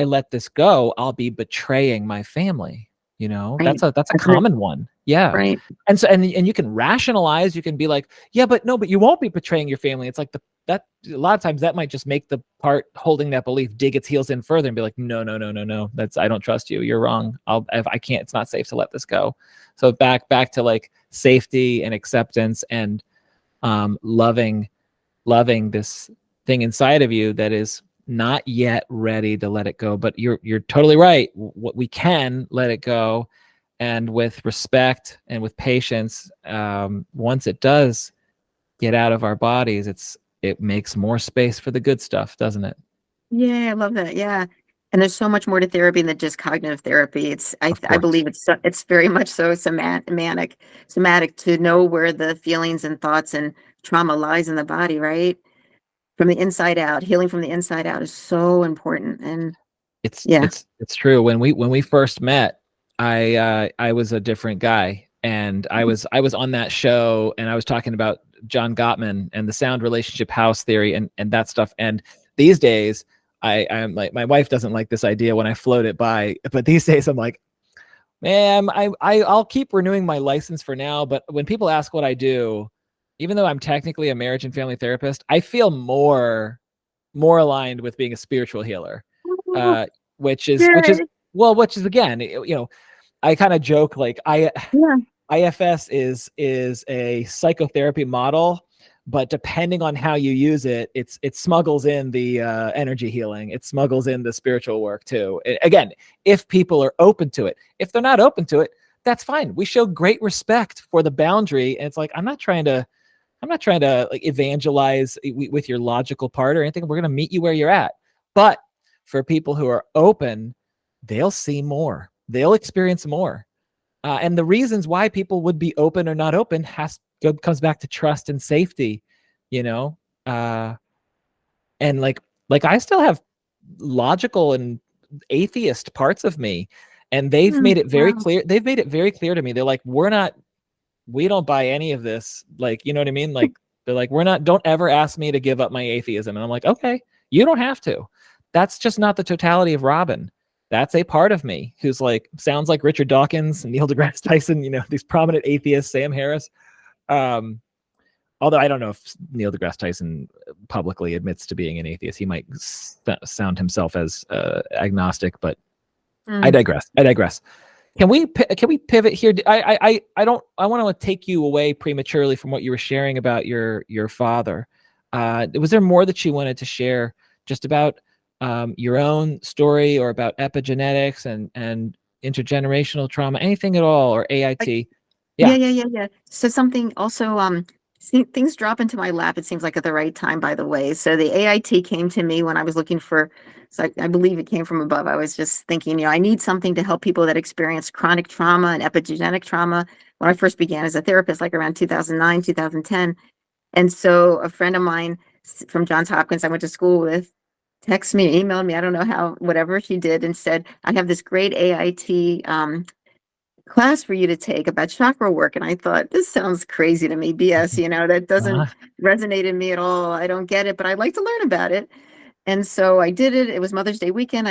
Speaker 1: let this go, I'll be betraying my family. You know,
Speaker 2: Right.
Speaker 1: that's a
Speaker 2: That's it.
Speaker 1: common one. Yeah.
Speaker 2: Right.
Speaker 1: And so, and you can rationalize, you can be like, yeah, but no, but you won't be betraying your family. It's like that a lot of times that might just make the part holding that belief dig its heels in further and be like, no, no, no, no, no. I don't trust you. You're wrong. If I can't, it's not safe to let this go. So back to like safety and acceptance and loving this thing inside of you that is not yet ready to let it go, but you're totally right. What we can let it go, and with respect and with patience, once it does get out of our bodies, it makes more space for the good stuff, doesn't it?
Speaker 2: Yeah, I love that. Yeah. And there's so much more to therapy than just cognitive therapy.
Speaker 1: Of
Speaker 2: I
Speaker 1: course.
Speaker 2: believe it's very much so somatic to know where the feelings and thoughts and trauma lies in the body, right? From the inside out, healing from the inside out is so important. And yeah.
Speaker 1: It's true. When we first met, I was a different guy, and I was on that show, and I was talking about John Gottman and the sound relationship house theory and that stuff. And these days, I'm like, my wife doesn't like this idea when I float it by, but these days I'm like, man, I'll keep renewing my license for now. But when people ask what I do, even though I'm technically a marriage and family therapist, I feel more aligned with being a spiritual healer,
Speaker 2: Oh,
Speaker 1: uh, which is
Speaker 2: good.
Speaker 1: again, I kind of joke like
Speaker 2: Yeah.
Speaker 1: IFS is a psychotherapy model, but depending on how you use it, it smuggles in the energy healing, it smuggles in the spiritual work too. Again, if people are open to it, if they're not open to it, that's fine. We show great respect for the boundary, and it's like I'm not trying to like evangelize with your logical part or anything. We're going to meet you where you're at. But for people who are open, they'll see more. They'll experience more. And the reasons why people would be open or not open comes back to trust and safety, you know? And like I still have logical and atheist parts of me, and they've made it very
Speaker 2: Wow.
Speaker 1: clear. They've made it very clear to me. They're like, we don't buy any of this. Like, you know what I mean? Like, they're like, don't ever ask me to give up my atheism. And I'm like, okay, you don't have to. That's just not the totality of Robin. That's a part of me who's like, sounds like Richard Dawkins and Neil deGrasse Tyson, these prominent atheists, Sam Harris. Um, Although I don't know if Neil deGrasse Tyson publicly admits to being an atheist. He might sound himself as agnostic, but I
Speaker 2: Mm.
Speaker 1: digress. Can we pivot here? I don't. I want to take you away prematurely from what you were sharing about your father. Was there more that you wanted to share, just about your own story, or about epigenetics and intergenerational trauma, anything at all, or AIT?
Speaker 2: Yeah,
Speaker 1: Yeah.
Speaker 2: yeah, yeah, yeah. So something also, things drop into my lap, it seems like at the right time, by the way. So the AIT came to me when I was looking for, so I believe it came from above. I was just thinking, I need something to help people that experience chronic trauma and epigenetic trauma when I first began as a therapist, like around 2009, 2010. And so a friend of mine from Johns Hopkins, I went to school with, texted me, emailed me, I don't know how, whatever she did, and said, I have this great AIT class for you to take about chakra work. And I thought, this sounds crazy to me, BS, that doesn't
Speaker 1: Uh-huh.
Speaker 2: resonate in me at all. I don't get it, but I'd like to learn about it. And so I did it. It was Mother's Day weekend.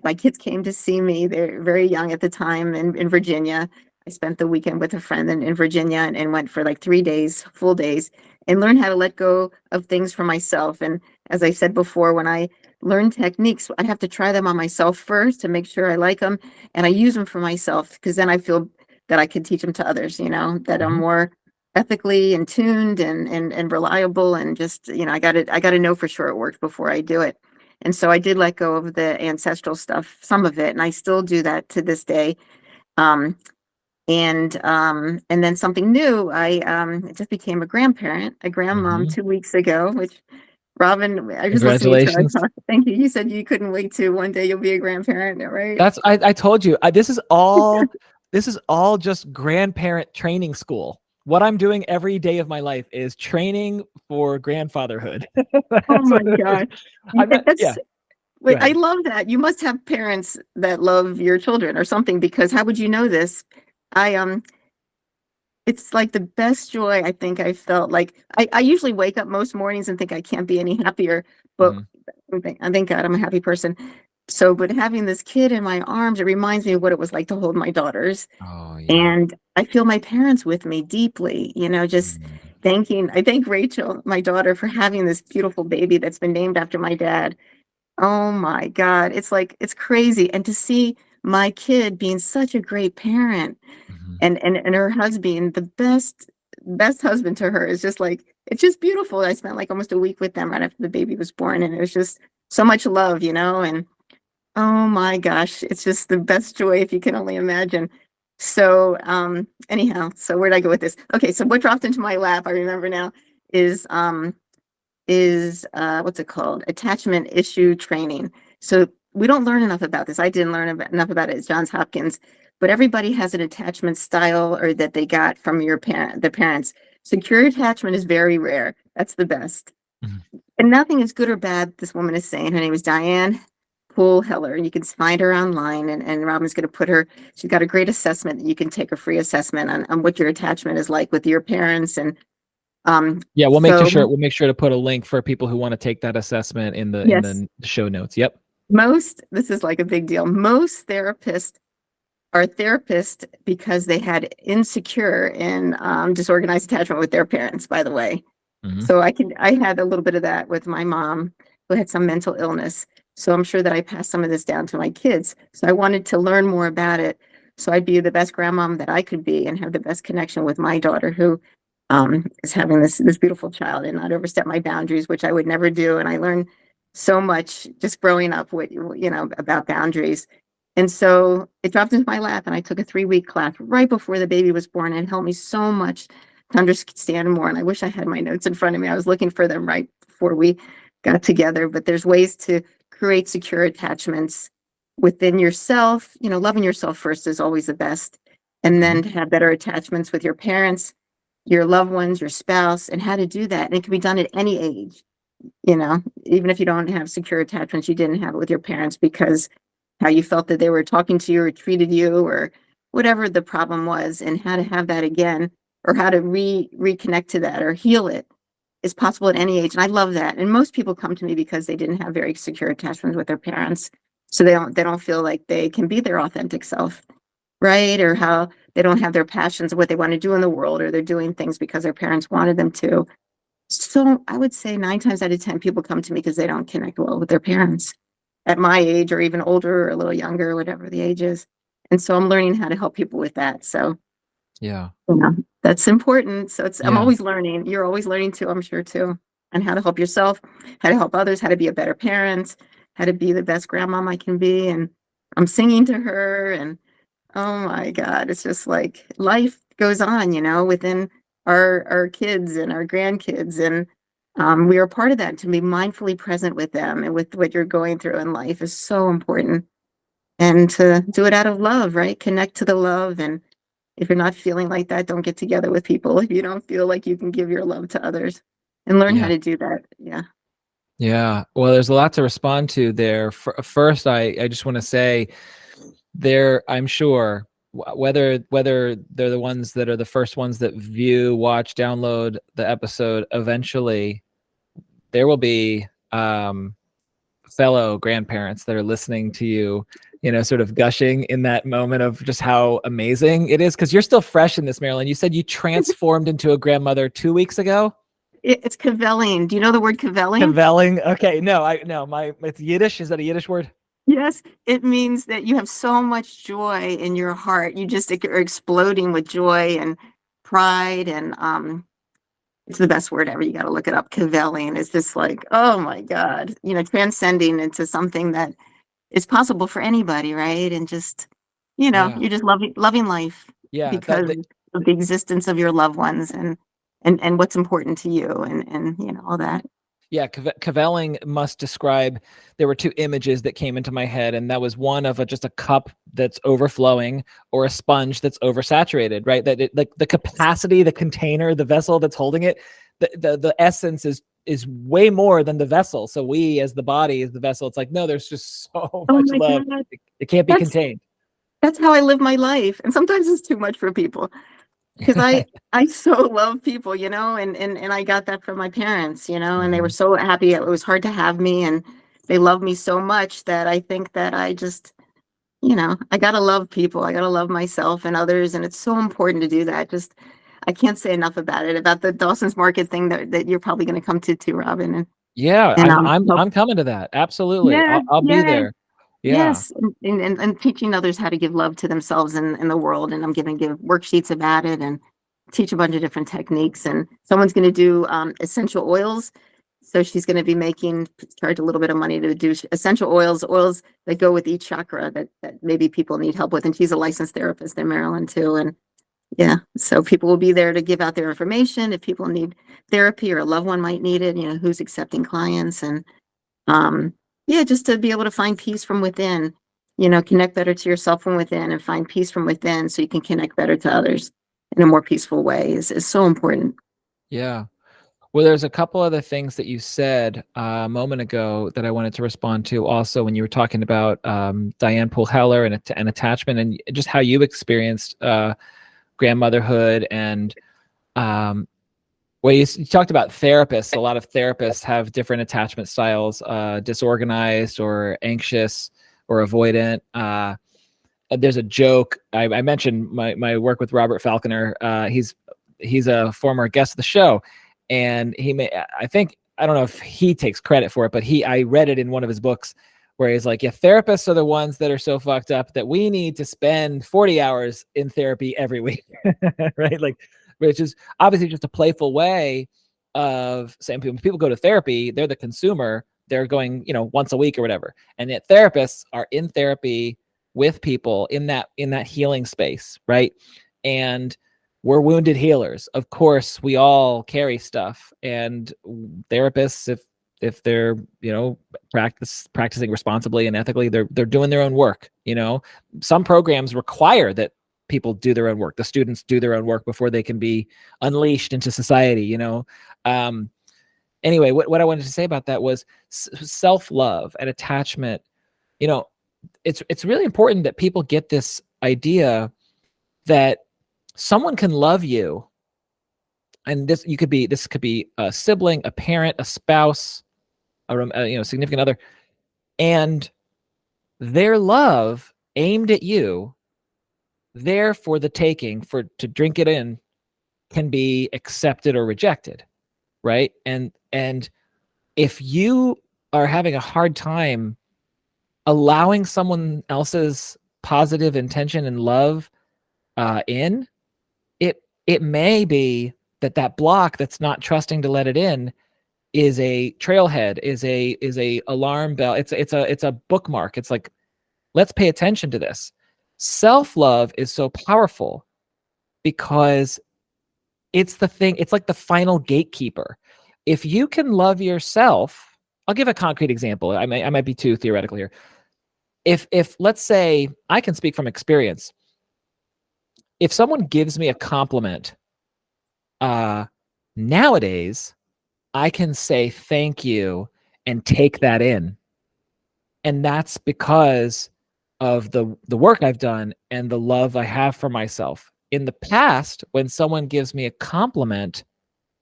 Speaker 2: My kids came to see me. They're very young at the time in Virginia. I spent the weekend with a friend in Virginia and went for like 3 days, full days, and learned how to let go of things for myself. And as I said before, when I learn techniques, I have to try them on myself first to make sure I like them, and I use them for myself because then I feel that I can teach them to others, that I'm
Speaker 1: Mhm.
Speaker 2: more ethically and tuned and reliable, and just, I got to know for sure it works before I do it. And so I did let go of the ancestral stuff, some of it, and I still do that to this day. Um, and then something new, I just became a grandparent, a grandmom
Speaker 1: Mhm.
Speaker 2: 2 weeks ago, which Robin, I was listening to her
Speaker 1: Congratulations.
Speaker 2: talk. Thank you. You said you couldn't wait to one day you'll be a grandparent, right?
Speaker 1: I told you, this is all just grandparent training school. What I'm doing every day of my life is training for grandfatherhood.
Speaker 2: Oh my God.
Speaker 1: I'm not, yeah,
Speaker 2: That's
Speaker 1: go
Speaker 2: Wait, I
Speaker 1: ahead.
Speaker 2: love that. You must have parents that love your children or something, because how would you know this? I It's like the best joy I think I felt. Like I usually wake up most mornings and think I can't be any happier, but
Speaker 1: Mhm.
Speaker 2: thank God I'm a happy person. So, but having this kid in my arms, it reminds me of what it was like to hold my daughters.
Speaker 1: Oh yeah.
Speaker 2: And I feel my parents with me deeply, just
Speaker 1: Mm,
Speaker 2: I thank Rachel, my daughter, for having this beautiful baby that's been named after my dad. Oh my God. It's like, it's crazy. And to see my kid being such a great parent
Speaker 1: mhm.
Speaker 2: and her husband being the best husband to her is just like, it's just beautiful. I spent like almost a week with them right after the baby was born, and it was just so much love, and oh my gosh, it's just the best joy if you can only imagine. So, anyhow, so where'd I go with this? Okay, so what dropped into my lap, I remember now, is what's it called? Attachment issue training. So we don't learn enough about this. I didn't learn enough about it at Johns Hopkins, but everybody has an attachment style or that they got from the parents. Secure attachment is very rare. That's the best.
Speaker 1: Mhm.
Speaker 2: And nothing is good or bad, this woman is saying. Her name is Diane Pool Heller. You can find her online, and Robin's going to put her, she's got a great assessment that you can take, a free assessment on what your attachment is like with your parents. And
Speaker 1: Yeah,
Speaker 2: so
Speaker 1: we'll make sure to put a link for people who want to take that assessment in
Speaker 2: yes,
Speaker 1: the show notes. Yep.
Speaker 2: this is like a big deal. Most therapists are therapists because they had insecure and disorganized attachment with their parents, by the way.
Speaker 1: Hmm.
Speaker 2: So I had a little bit of that with my mom who had some mental illness. So I'm sure that I passed some of this down to my kids. So I wanted to learn more about it. So I'd be the best grandmom that I could be and have the best connection with my daughter who is having this beautiful child, and not overstep my boundaries, which I would never do. And I learned so much just growing up with, about boundaries. And so it dropped into my lap, and I took a 3-week class right before the baby was born, and it helped me so much to understand more. And I wish I had my notes in front of me. I was looking for them right before we got together, but there's ways to create secure attachments within yourself. Loving yourself first is always the best. And
Speaker 1: Hmm.
Speaker 2: then to have better attachments with your parents, your loved ones, your spouse, and how to do that. And it can be done at any age, even if you don't have secure attachments, you didn't have it with your parents because how you felt that they were talking to you or treated you or whatever the problem was, and how to have that again, or how to reconnect to that or heal it is possible at any age. And I love that. And most people come to me because they didn't have very secure attachments with their parents. So they don't feel like they can be their authentic self, right? Or how they don't have their passions of what they want to do in the world, or they're doing things because their parents wanted them to. So I would say 9 times out of 10 people come to me because they don't connect well with their parents at my age, or even older or a little younger, whatever the age is. And so I'm learning how to help people with that. So,
Speaker 1: Yeah.
Speaker 2: that's important. So I'm
Speaker 1: Yeah.
Speaker 2: always learning. You're always learning too, I'm sure too. And how to help yourself, how to help others, how to be a better parent, how to be the best grandmom I can be. And I'm singing to her, and oh my God, it's just like life goes on, within our kids and our grandkids. And we are part of that. To be mindfully present with them and with what you're going through in life is so important. And to do it out of love, right? Connect to the love. And if you're not feeling like that, don't get together with people if you don't feel like you can give your love to others, and learn how
Speaker 1: Yeah.
Speaker 2: to do that. Yeah.
Speaker 1: Yeah. Well, there's a lot to respond to there. First, I just want to say there, I'm sure whether they're the ones that are the first ones that view, watch, download the episode, eventually there will be fellow grandparents that are listening to you, sort of gushing in that moment of just how amazing it is. Cause you're still fresh in this, Marilyn. You said you transformed into a grandmother 2 weeks ago.
Speaker 2: It's cavelling. Do you know the word cavelling?
Speaker 1: Cavelling. Okay. No, it's Yiddish. Is that a Yiddish word?
Speaker 2: Yes, it means that you have so much joy in your heart. You just are exploding with joy and pride, and it's the best word ever. You got to look it up. Cavelling. It's just like, oh my God, transcending into something that is possible for anybody, right? And just,
Speaker 1: Yeah.
Speaker 2: you're just loving life
Speaker 1: Yeah.
Speaker 2: because of the existence of your loved ones, and what's important to you, and all that.
Speaker 1: Yeah, cavelling must describe. There were two images that came into my head, and that was one of just a cup that's overflowing, or a sponge that's oversaturated. Right, like the capacity, the container, the vessel that's holding it, the essence is way more than the vessel. So we, as the body, as the vessel, it's like, no, there's just so
Speaker 2: Oh
Speaker 1: much
Speaker 2: my
Speaker 1: love.
Speaker 2: God,
Speaker 1: It can't be
Speaker 2: that's
Speaker 1: contained.
Speaker 2: that's how I live my life, and sometimes it's too much for people. Because I so love people, and I got that from my parents, and they were
Speaker 1: Mhm.
Speaker 2: so happy. It was hard to have me, and they love me so much that I think that I just, I gotta love people. I gotta love myself and others. And it's so important to do that. Just, I can't say enough about it, about the Dawson's Market thing that you're probably going to come to too, Robin.
Speaker 1: Yeah,
Speaker 2: And,
Speaker 1: I'm coming to that. Absolutely.
Speaker 2: yeah,
Speaker 1: I'll be
Speaker 2: yeah.
Speaker 1: there. Yeah.
Speaker 2: Yes, and teaching others how to give love to themselves and in the world, and I'm gonna give worksheets about it and teach a bunch of different techniques. And someone's gonna do essential oils, so she's gonna be charge a little bit of money to do essential oils that go with each chakra that maybe people need help with. And she's a licensed therapist in Maryland too, and yeah, so people will be there to give out their information if people need therapy or a loved one might need it. Who's accepting clients and um, yeah, just to be able to find peace from within, connect better to yourself from within and find peace from within so you can connect better to others in a more peaceful way is so important.
Speaker 1: Yeah. Well, there's a couple other things that you said a moment ago that I wanted to respond to also when you were talking about Diane Pool Heller and attachment and just how you experienced grandmotherhood and well, you talked about therapists. A lot of therapists have different attachment styles, disorganized or anxious or avoidant. There's a joke. I mentioned my work with Robert Falconer. He's a former guest of the show, and I don't know if he takes credit for it, but I read it in one of his books where he's like, yeah, therapists are the ones that are so fucked up that we need to spend 40 hours in therapy every week, right? Like, which is obviously just a playful way of saying when people go to therapy, they're the consumer. They're going, once a week or whatever. And yet therapists are in therapy with people in that healing space, right? And we're wounded healers. Of course, we all carry stuff. And therapists, if they're, practicing responsibly and ethically, they're doing their own work. Some programs require that people do their own work. The students do their own work before they can be unleashed into society, Anyway, what I wanted to say about that was self-love and attachment. It's really important that people get this idea that someone can love you. And this could be a sibling, a parent, a spouse, a significant other, and their love aimed at you, there for the taking, to drink it in, can be accepted or rejected, right? And if you are having a hard time allowing someone else's positive intention and love in, it may be that block that's not trusting to let it in is a trailhead, is a alarm bell. It's a bookmark. It's like, let's pay attention to this. Self-love is so powerful because it's like the final gatekeeper. If you can love yourself, I'll give a concrete example. I might be too theoretical here. If let's say, I can speak from experience. If someone gives me a compliment, nowadays, I can say thank you and take that in. And that's because of the work I've done and the love I have for myself. In the past, when someone gives me a compliment,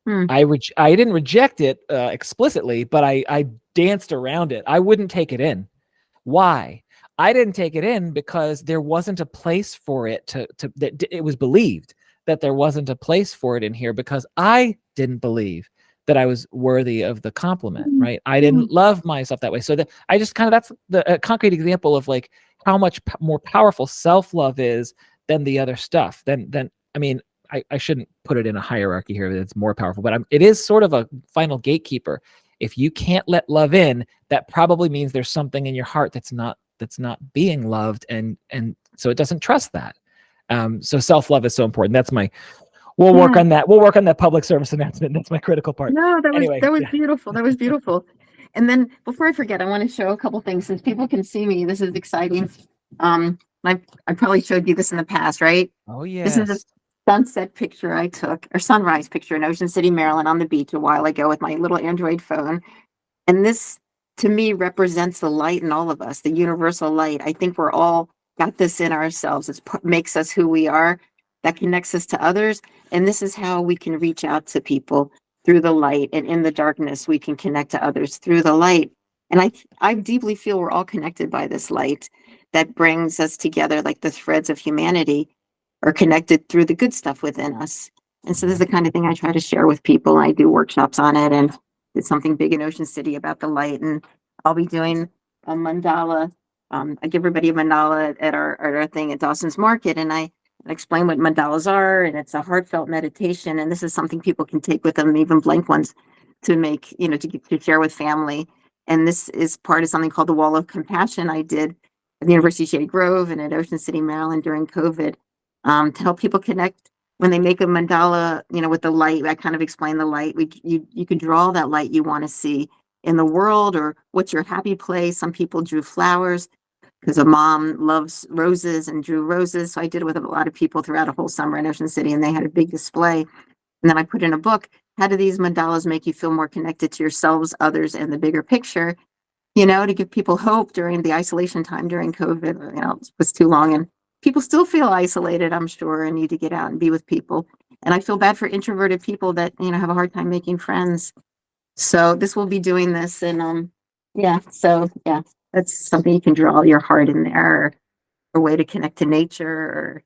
Speaker 1: I didn't reject it explicitly, but I danced around it. I wouldn't take it in. Why? I didn't take it in because there wasn't a place for it that it was believed that there wasn't a place for it in here because I didn't believe that I was worthy of the compliment, right? I didn't love myself that way. So that I just that's the concrete example of like how much more powerful self-love is than the other stuff. I shouldn't put it in a hierarchy here that it's more powerful, but it is sort of a final gatekeeper. If you can't let love in, that probably means there's something in your heart that's not being loved, and so it doesn't trust that. So self-love is so important. That's we'll work on that. We'll work on that public service announcement. That's my critical part.
Speaker 2: No, that was
Speaker 1: Yeah.
Speaker 2: beautiful. That was beautiful. And then before I forget, I want to show a couple things since people can see me. This is exciting. I probably showed you this in the past, right?
Speaker 1: Oh
Speaker 2: This is a
Speaker 1: yes.
Speaker 2: sunset picture I took, or sunrise picture in Ocean City, Maryland, on the beach a while ago with my little Android phone. And this, to me, represents the light in all of us, the universal light. I think we're all got this in ourselves. It makes us who we are. That connects us to others. And this is how we can reach out to people through the light. And in the darkness, we can connect to others through the light. And I deeply feel we're all connected by this light that brings us together, like the threads of humanity are connected through the good stuff within us. And so this is the kind of thing I try to share with people. I do workshops on it, and did something big in Ocean City about the light. And I'll be doing a mandala. I give everybody a mandala at our thing at Dawson's Market, and I explain what mandalas are, and it's a heartfelt meditation. And this is something people can take with them, even blank ones, to make, to share with family. And this is part of something called the Wall of Compassion I did at the University of Shady Grove and at Ocean City, Maryland during COVID, to help people connect when they make a mandala, with the light. I kind of explain the light. You can draw that light you want to see in the world, or what's your happy place. Some people drew flowers because a mom loves roses and drew roses. So I did it with a lot of people throughout a whole summer in Ocean City, and they had a big display. And then I put in a book, how do these mandalas make you feel more connected to yourselves, others, and the bigger picture, to give people hope during the isolation time during COVID. It was too long, and people still feel isolated, I'm sure, and need to get out and be with people. And I feel bad for introverted people that, have a hard time making friends. So this will be doing this, and that's something you can draw your heart in there, or a way to connect to nature, or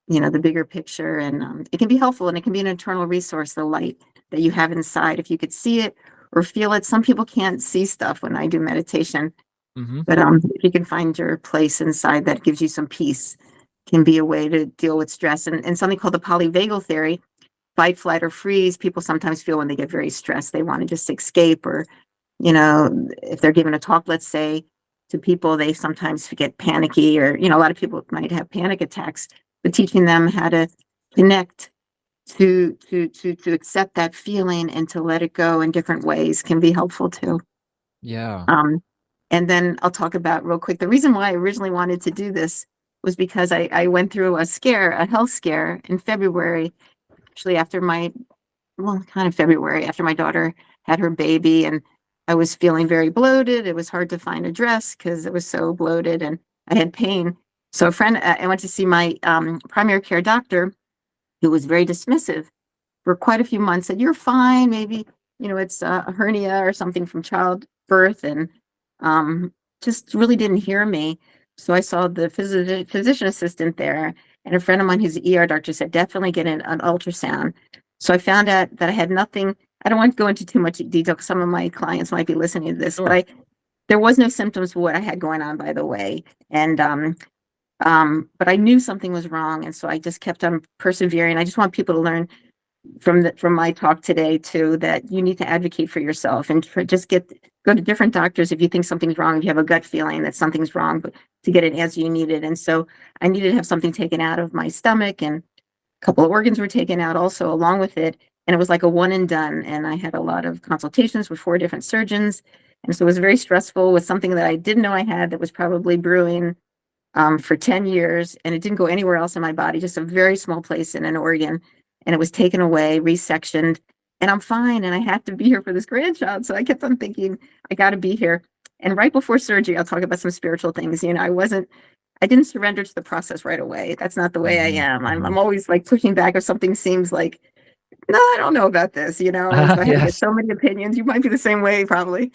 Speaker 2: the bigger picture. And it can be helpful, and it can be an internal resource, the light that you have inside, if you could see it or feel it. Some people can't see stuff when I do meditation, but if you can find your place inside that gives you some peace, can be a way to deal with stress. And something called the polyvagal theory, fight, flight, or freeze. People sometimes feel when they get very stressed, they want to just escape, or, if they're giving a talk, let's say, to people, they sometimes get panicky, or, a lot of people might have panic attacks, but teaching them how to connect to accept that feeling and to let it go in different ways can be helpful too.
Speaker 1: Yeah.
Speaker 2: And then I'll talk about real quick, the reason why I originally wanted to do this was because I went through a health scare in February, actually February, after my daughter had her baby, and I was feeling very bloated. It was hard to find a dress because it was so bloated, and I had pain. So I went to see my primary care doctor, who was very dismissive for quite a few months, said, you're fine, maybe, it's a hernia or something from childbirth, and just really didn't hear me. So I saw the physician assistant there, and a friend of mine who's an ER doctor said, definitely get an ultrasound. So I found out that I had nothing. I don't want to go into too much detail because some of my clients might be listening to this,
Speaker 1: Sure.
Speaker 2: but there was no symptoms for what I had going on, by the way. And but I knew something was wrong, and so I just kept on persevering. I just want people to learn from my talk today too, that you need to advocate for yourself, and just go to different doctors if you think something's wrong, if you have a gut feeling that something's wrong, but to get an answer you needed. And so I needed to have something taken out of my stomach, and a couple of organs were taken out also along with it. And it was like a one and done. And I had a lot of consultations with 4 different surgeons. And so it was very stressful with something that I didn't know I had, that was probably brewing for 10 years. And it didn't go anywhere else in my body, just a very small place in an organ. And it was taken away, resectioned, and I'm fine. And I have to be here for this grandchild. So I kept on thinking, I got to be here. And right before surgery, I'll talk about some spiritual things. I didn't surrender to the process right away. That's not the way I am. I'm always like pushing back if something seems like, no, I don't know about this. And so I had to get
Speaker 1: Yes.
Speaker 2: so many opinions. You might be the same way, probably.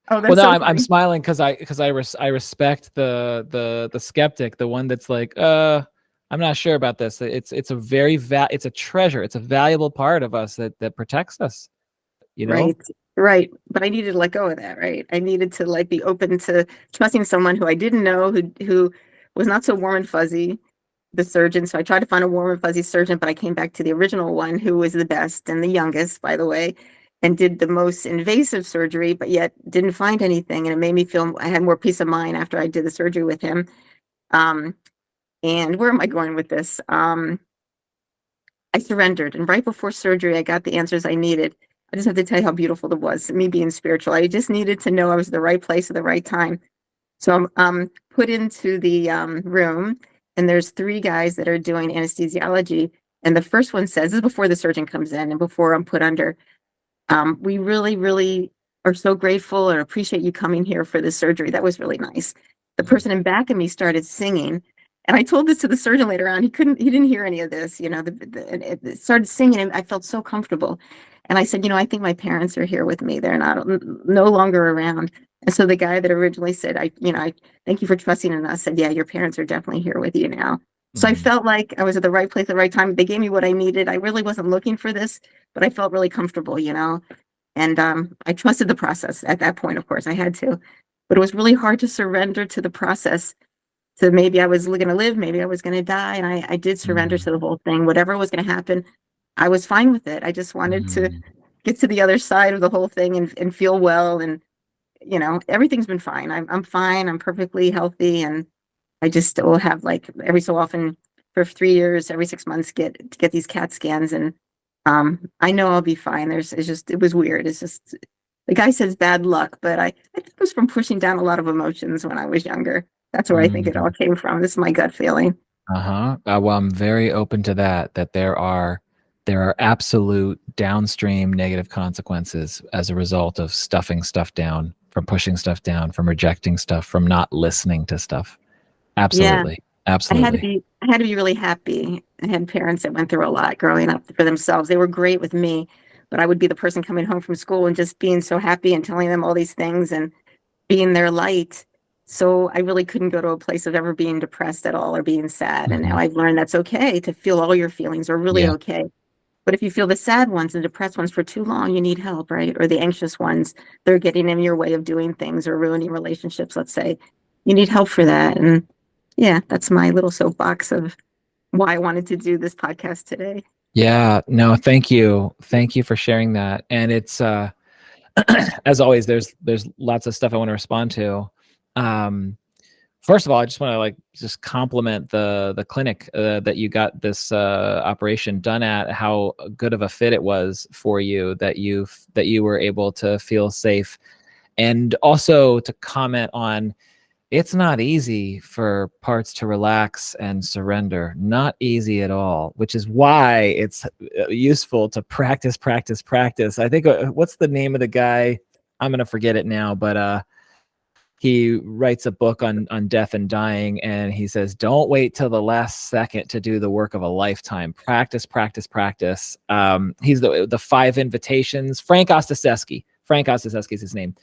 Speaker 2: Oh,
Speaker 1: Well,
Speaker 2: that's
Speaker 1: no,
Speaker 2: so
Speaker 1: I'm
Speaker 2: funny.
Speaker 1: smiling because I respect the skeptic, the one that's like, I'm not sure about this. It's a it's a treasure. It's a valuable part of us that protects us.
Speaker 2: Right. But I needed to let go of that, right? I needed to like be open to trusting someone who I didn't know, who was not so warm and fuzzy, the surgeon. So I tried to find a warm and fuzzy surgeon, but I came back to the original one, who was the best and the youngest, by the way, and did the most invasive surgery, but yet didn't find anything. And it made me feel I had more peace of mind after I did the surgery with him. And where am I going with this? I surrendered, and right before surgery, I got the answers I needed. I just have to tell you how beautiful it was, me being spiritual. I just needed to know I was at the right place at the right time. So I'm put into the room, and there's 3 guys that are doing anesthesiology. And the first one says, this is before the surgeon comes in and before I'm put under, we really, really are so grateful and appreciate you coming here for this surgery. That was really nice. The person in back of me started singing. And I told this to the surgeon later on. He didn't hear any of this, it started singing, and I felt so comfortable. And I said, I think my parents are here with me. They're no longer around. And so the guy that originally said, I thank you for trusting in us, said, yeah, your parents are definitely here with you now. So I
Speaker 1: Mhm.
Speaker 2: felt like I was at the right place at the right time. They gave me what I needed. I really wasn't looking for this, but I felt really comfortable, and I trusted the process at that point. Of course, I had to, but it was really hard to surrender to the process. So maybe I was going to live, maybe I was going to die, and I did surrender
Speaker 1: Mm.
Speaker 2: to the whole thing. Whatever was going to happen, I was fine with it. I just wanted to
Speaker 1: Mm.
Speaker 2: get to the other side of the whole thing and feel well, and everything's been fine. I'm fine. I'm perfectly healthy, and I just still have, like, every so often for 3 years, every 6 months, get these CAT scans, and I know I'll be fine. It was weird. It's just the guy says bad luck, but I think it was from pushing down a lot of emotions when I was younger. That's where I think it all
Speaker 1: Mm.
Speaker 2: came from. This is my gut feeling.
Speaker 1: Uh-huh. Well, I'm very open to that, that there are absolute downstream negative consequences as a result of stuffing stuff down, from pushing stuff down, from rejecting stuff, from not listening to stuff.
Speaker 2: Yeah,
Speaker 1: Absolutely.
Speaker 2: I had to
Speaker 1: Absolutely.
Speaker 2: be I had to be really happy. I had parents that went through a lot growing up for themselves. They were great with me, but I would be the person coming home from school and just being so happy and telling them all these things and being their light. So I really couldn't go to a place of ever being depressed at all or being sad. And now
Speaker 1: Mhm.
Speaker 2: I've learned that's okay to feel all your feelings are really
Speaker 1: Yeah.
Speaker 2: okay. But if you feel the sad ones and depressed ones for too long, you need help, right? Or the anxious ones, they're getting in your way of doing things or ruining relationships, let's say. You need help for that. And yeah, that's my little soapbox of why I wanted to do this podcast today.
Speaker 1: Yeah. No, thank you. Thank you for sharing that. And it's as always, there's lots of stuff I want to respond to. Um, First of all, I just want to just compliment the clinic that you got this operation done at. How good of a fit it was for you, that you were able to feel safe, and also to comment on, it's not easy for parts to relax and surrender. Not easy at all, which is why it's useful to practice, practice, practice. I think what's the name of the guy? I'm gonna forget it now, but he writes a book on death and dying, and he says, don't wait till the last second to do the work of a lifetime. Practice, practice, practice. He's the five invitations. Frank Ostaseski is his name.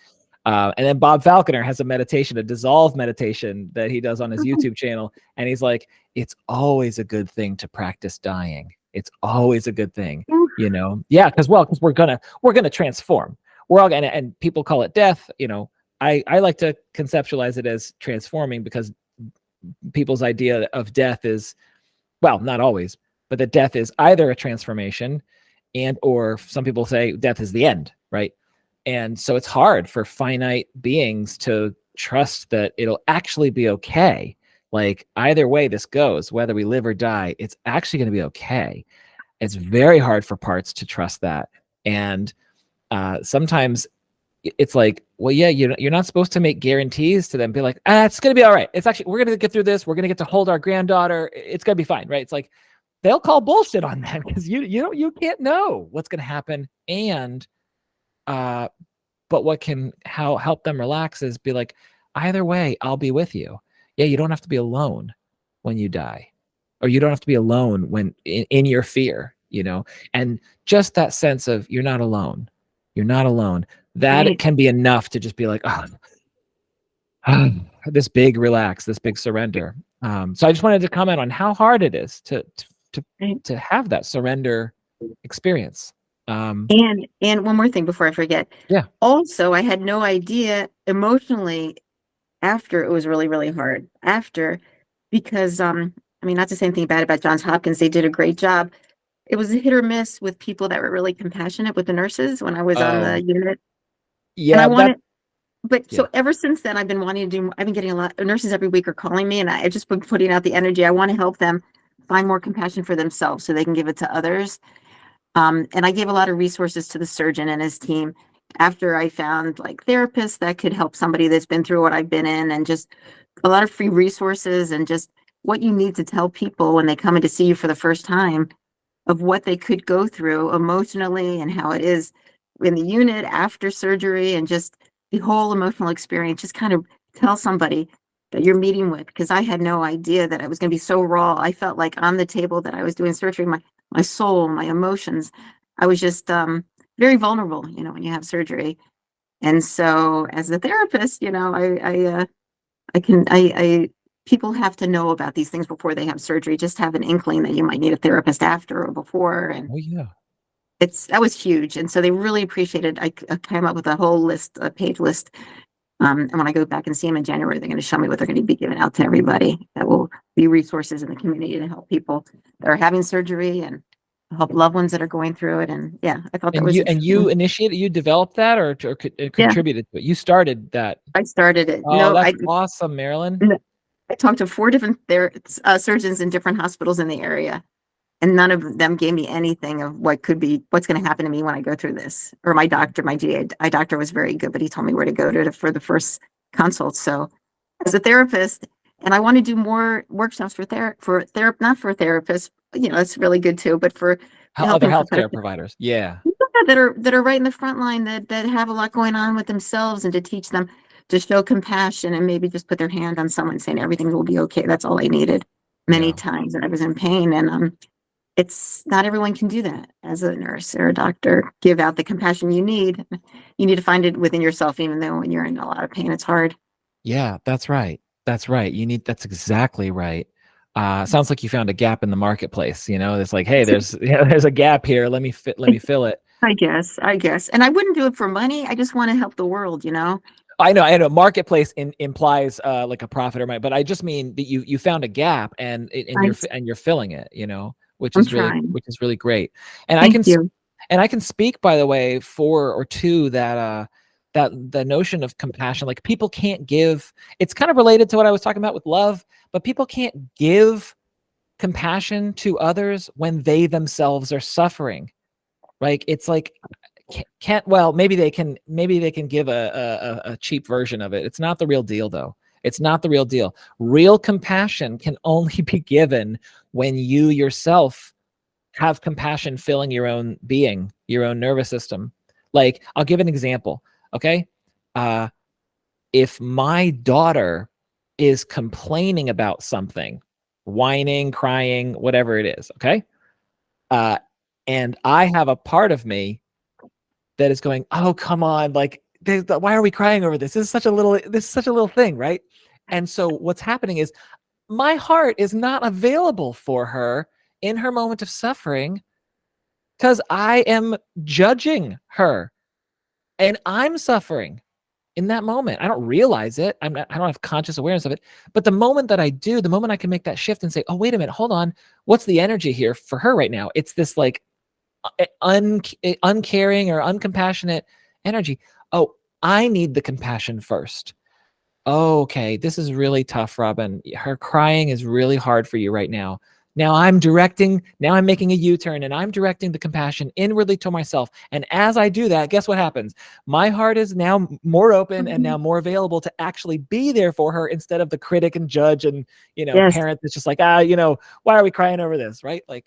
Speaker 1: And then Bob Falconer has a meditation, a dissolve meditation that he does on his YouTube channel, and he's like, it's always a good thing to practice dying. It's always a good thing. Yeah, because we're gonna transform. We're all gonna, and people call it death. I like to conceptualize it as transforming, because people's idea of death is, well, not always, but that death is either a transformation, and or some people say death is the end, right? And so it's hard for finite beings to trust that it'll actually be okay. Like, either way this goes, whether we live or die, it's actually going to be okay. It's very hard for parts to trust that. And sometimes it's like, well, yeah, you're not supposed to make guarantees to them. Be like, it's gonna be all right. It's actually, we're gonna get through this. We're gonna get to hold our granddaughter. It's gonna be fine, right? It's like, they'll call bullshit on that, because you can't know what's gonna happen. And uh, but what can how help them relax is be like, either way, I'll be with you. Yeah, you don't have to be alone when you die, or you don't have to be alone when in your fear. And just that sense of, you're not alone. You're not alone. That
Speaker 2: Right.
Speaker 1: can be enough to just be like, this big relax, this big surrender. So I just wanted to comment on how hard it is to
Speaker 2: Right.
Speaker 1: to have that surrender experience.
Speaker 2: And one more thing before I forget.
Speaker 1: Yeah.
Speaker 2: Also, I had no idea emotionally after it was really, really hard. After, because I mean, not to say anything bad about Johns Hopkins, they did a great job. It was a hit or miss with people that were really compassionate with the nurses when I was on
Speaker 1: Oh,
Speaker 2: the unit. And I
Speaker 1: yeah. That.
Speaker 2: wanted, but
Speaker 1: Yeah.
Speaker 2: so ever since then, I've been getting a lot of nurses every week are calling me, and I've just been putting out the energy. I want to help them find more compassion for themselves so they can give it to others. And I gave a lot of resources to the surgeon and his team after I found, like, therapists that could help somebody that's been through what I've been in, and just a lot of free resources and just what you need to tell people when they come in to see you for the first time of what they could go through emotionally and how it is in the unit after surgery, and just the whole emotional experience. Just kind of tell somebody that you're meeting with, because I had no idea that I was going to be so raw. I felt like on the table that I was doing surgery, my soul, my emotions, I was just very vulnerable, when you have surgery. And so as a therapist, people have to know about these things before they have surgery, just have an inkling that you might need a therapist after or before. And
Speaker 1: Oh yeah.
Speaker 2: that was huge. And so they really appreciated. I came up with a whole list, a page list. And when I go back and see them in January, they're going to show me what they're going to be giving out to everybody. That will be resources in the community to help people that are having surgery and help loved ones that are going through it. And yeah, I thought that
Speaker 1: And
Speaker 2: was
Speaker 1: you initiated, you developed that, or
Speaker 2: yeah,
Speaker 1: contributed to it? You started that.
Speaker 2: I started it.
Speaker 1: Oh,
Speaker 2: No,
Speaker 1: that's awesome, Marilyn.
Speaker 2: I talked to 4 different surgeons in different hospitals in the area, and none of them gave me anything of what's going to happen to me when I go through this. Or my doctor, my GI doctor was very good, but he told me where to go to for the first consult. So as a therapist, and I want to do more workshops not for therapists, it's really good too, but for
Speaker 1: Other
Speaker 2: helping
Speaker 1: healthcare providers. Yeah.
Speaker 2: people that are right in the front line that have a lot going on with themselves, and to teach them to show compassion and maybe just put their hand on someone saying everything will be okay. That's all I needed many
Speaker 1: Yeah.
Speaker 2: times, and I was in pain. And it's not everyone can do that as a nurse or a doctor. Give out the compassion you need. You need to find it within yourself, even though when you're in a lot of pain, it's hard.
Speaker 1: Yeah, that's right. That's right. That's exactly right. Sounds like you found a gap in the marketplace. It's like, hey, there's a gap here. Let me fill it.
Speaker 2: I guess. And I wouldn't do it for money. I just want to help the world,
Speaker 1: I know. Marketplace implies like a profit or money, but I just mean that you found a gap and you're filling it. Which
Speaker 2: I'm
Speaker 1: is
Speaker 2: trying.
Speaker 1: really great. And
Speaker 2: Thank you.
Speaker 1: I can speak, by the way, for or to that that the notion of compassion. Like, people can't give. It's kind of related to what I was talking about with love, but people can't give compassion to others when they themselves are suffering. Like, it's like, maybe they can give a cheap version of it. It's not the real deal, though. It's not the real deal. Real compassion can only be given when you yourself have compassion filling your own being, your own nervous system. Like, I'll give an example. Okay. If my daughter is complaining about something, whining, crying, whatever it is. Okay. And I have a part of me that is going, oh, come on. Like, why are we crying over this? This is such a little thing. Right. And so what's happening is my heart is not available for her in her moment of suffering, because I am judging her and I'm suffering in that moment. I don't realize it. I don't have conscious awareness of it. But the moment that I do, the moment I can make that shift and say, oh, wait a minute, hold on. What's the energy here for her right now? It's this like uncaring or uncompassionate energy. Oh, I need the compassion first. Oh, okay, this is really tough, Robin. Her crying is really hard for you right now. Now I'm making a U-turn, and I'm directing the compassion inwardly to myself. And as I do that, guess what happens? My heart is now more open and now more available to actually be there for her, instead of the critic and judge and,
Speaker 2: Yes.
Speaker 1: parent that's just like, why are we crying over this? Right? Like,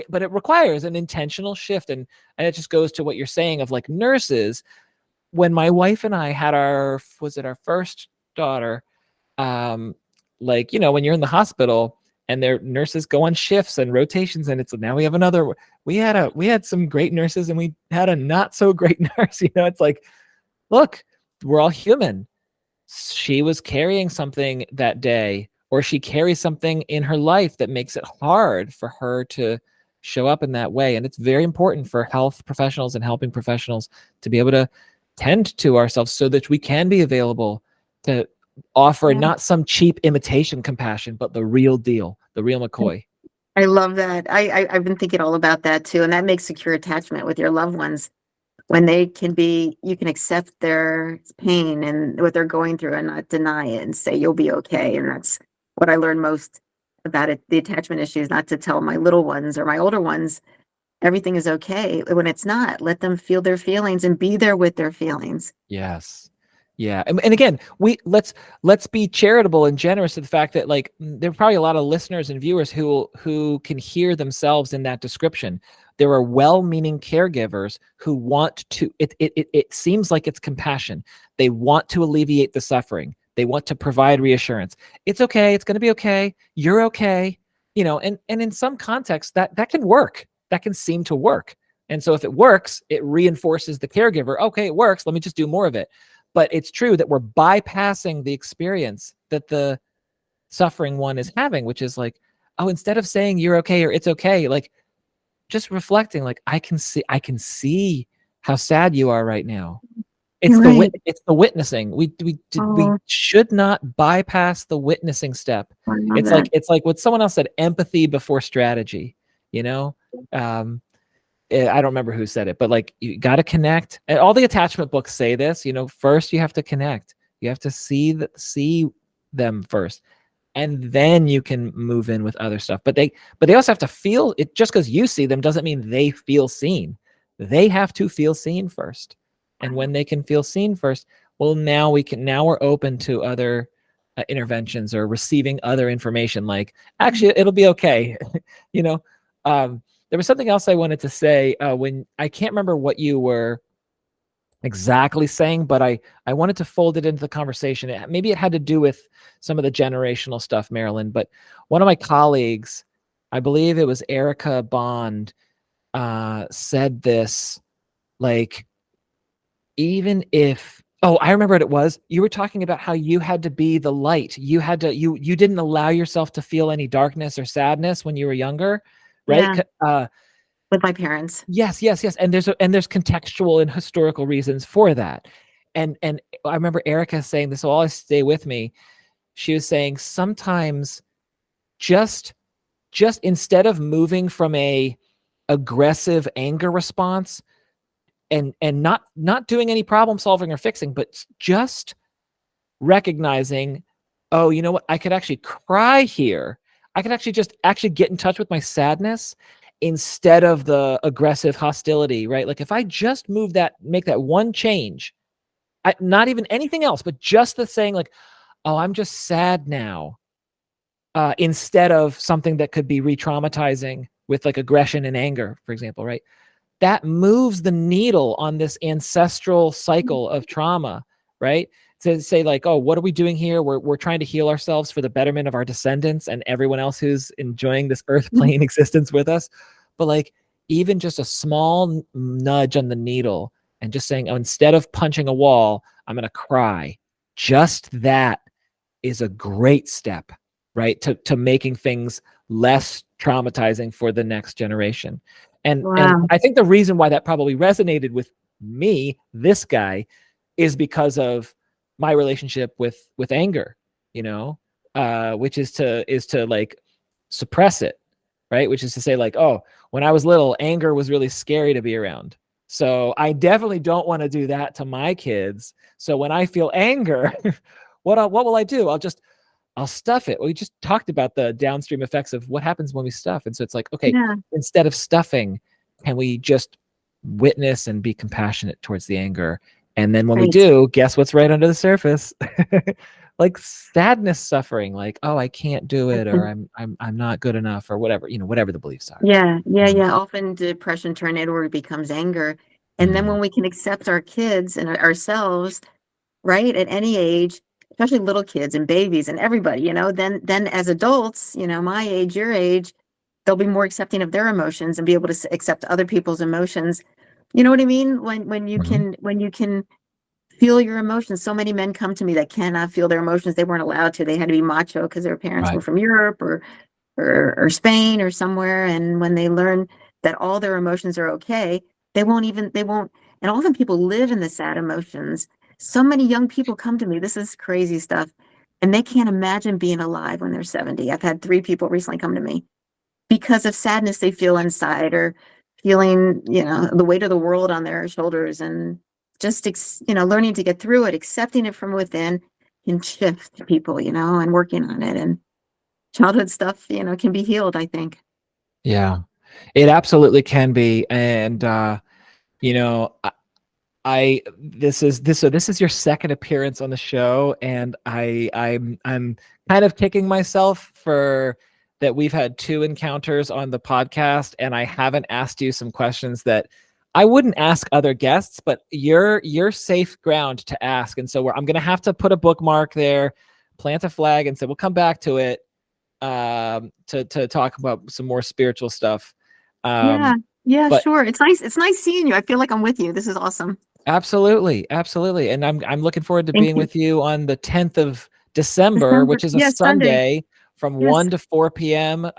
Speaker 1: but it requires an intentional shift. And it just goes to what you're saying of like nurses. When my wife and I had our first daughter, like, when you're in the hospital and their nurses go on shifts and rotations, and it's now we had some great nurses and we had a not so great nurse. It's like, look, we're all human. She was carrying something that day, or she carries something in her life that makes it hard for her to show up in that way. And it's very important for health professionals and helping professionals to be able to tend to ourselves so that we can be available to offer not some cheap imitation compassion, but the real deal, the real McCoy.
Speaker 2: I love that. I've been thinking all about that too. And that makes secure attachment with your loved ones, when you can accept their pain and what they're going through and not deny it and say, you'll be okay. And that's what I learned most about it. The attachment issues, not to tell my little ones or my older ones, everything is okay, when it's not. Let them feel their feelings and be there with their feelings.
Speaker 1: Yes. Yeah. And again, let's be charitable and generous to the fact that, like, there are probably a lot of listeners and viewers who can hear themselves in that description. There are well-meaning caregivers who want to, it seems like it's compassion. They want to alleviate the suffering. They want to provide reassurance. It's okay. It's going to be okay. You're okay. And in some contexts that can work. That can seem to work. And so if it works, it reinforces the caregiver. Okay, it works. Let me just do more of it. But it's true that we're bypassing the experience that the suffering one is having, which is like, oh, instead of saying you're okay or it's okay, like just reflecting, like I can see how sad you are right now. It's
Speaker 2: You're
Speaker 1: it's the witnessing. We
Speaker 2: Oh,
Speaker 1: should not bypass the witnessing step.
Speaker 2: I love that.
Speaker 1: It's like what someone else said, empathy before strategy, you know? I don't remember who said it, but like you got to connect. And all the attachment books say this, first you have to connect. You have to see them first. And then you can move in with other stuff. But they also have to feel it. Just because you see them doesn't mean they feel seen. They have to feel seen first. And when they can feel seen first, well, now we're open to other interventions or receiving other information. Like, actually, it'll be okay. There was something else I wanted to say when I can't remember what you were exactly saying, but I wanted to fold it into the conversation. Maybe it had to do with some of the generational stuff, Marilyn, but one of my colleagues, I believe it was Erica Bond, said this, like, even if, I remember what it was. You were talking about how you had to be the light. You didn't allow yourself to feel any darkness or sadness when you were younger, right?
Speaker 2: Yeah. With my parents.
Speaker 1: Yes. And there's contextual and historical reasons for that. And I remember Erica saying this will always stay with me. She was saying sometimes just instead of moving from a aggressive anger response and not doing any problem solving or fixing, but just recognizing, oh, you know what? I could actually cry here. I could actually just get in touch with my sadness instead of the aggressive hostility, right? Like if I just make that one change, not even anything else, but just the saying like, oh, I'm just sad now, instead of something that could be re-traumatizing with like aggression and anger, for example, right? That moves the needle on this ancestral cycle of trauma, right? To say like, oh, what are we doing here? We're trying to heal ourselves for the betterment of our descendants and everyone else who's enjoying this earth plane existence with us. But like even just a small nudge on the needle and just saying, oh, instead of punching a wall, I'm going to cry. Just that is a great step, right? To making things less traumatizing for the next generation. And I think the reason why that probably resonated with me, this guy, is because of my relationship with anger, which is to like suppress it, right? Which is to say like, oh, when I was little, anger was really scary to be around. So I definitely don't want to do that to my kids. So when I feel anger, what will I do? I'll stuff it. We just talked about the downstream effects of what happens when we stuff. And so it's like, okay, instead of stuffing, can we just witness and be compassionate towards the anger? And then when we do, guess what's right under the surface? Like sadness, suffering, like, oh, I can't do it, or I'm not good enough, or whatever, whatever the beliefs are.
Speaker 2: Yeah. Often depression turns inward becomes anger. And then when we can accept our kids and ourselves, right, at any age, especially little kids and babies and everybody, then as adults, my age, your age, they'll be more accepting of their emotions and be able to accept other people's emotions. You know what I mean? When you can feel your emotions. So many men come to me that cannot feel their emotions. They weren't allowed to. They had to be macho because their parents were from Europe or Spain or somewhere. And when they learn that all their emotions are okay, they won't. And often people live in the sad emotions. So many young people come to me. This is crazy stuff. And they can't imagine being alive when they're 70. I've had 3 people recently come to me because of sadness they feel inside or feeling, the weight of the world on their shoulders and just, learning to get through it, accepting it from within can shift people, and working on it. And childhood stuff, can be healed, I think.
Speaker 1: Yeah, it absolutely can be. And, this is your second appearance on the show. And I'm kind of kicking myself for that. We've had 2 encounters on the podcast and I haven't asked you some questions that I wouldn't ask other guests, but you're safe ground to ask. And so I'm going to have to put a bookmark there, plant a flag, and say, we'll come back to it to talk about some more spiritual stuff.
Speaker 2: Yeah,
Speaker 1: But
Speaker 2: sure. It's nice. It's nice seeing you. I feel like I'm with you. This is awesome.
Speaker 1: absolutely, absolutely. And I'm looking forward to
Speaker 2: Thank
Speaker 1: being
Speaker 2: you.
Speaker 1: with you on the 10th of December,
Speaker 2: December.
Speaker 1: which is a
Speaker 2: Yes, Sunday.
Speaker 1: Sunday from
Speaker 2: Yes.
Speaker 1: 1 to 4 p.m.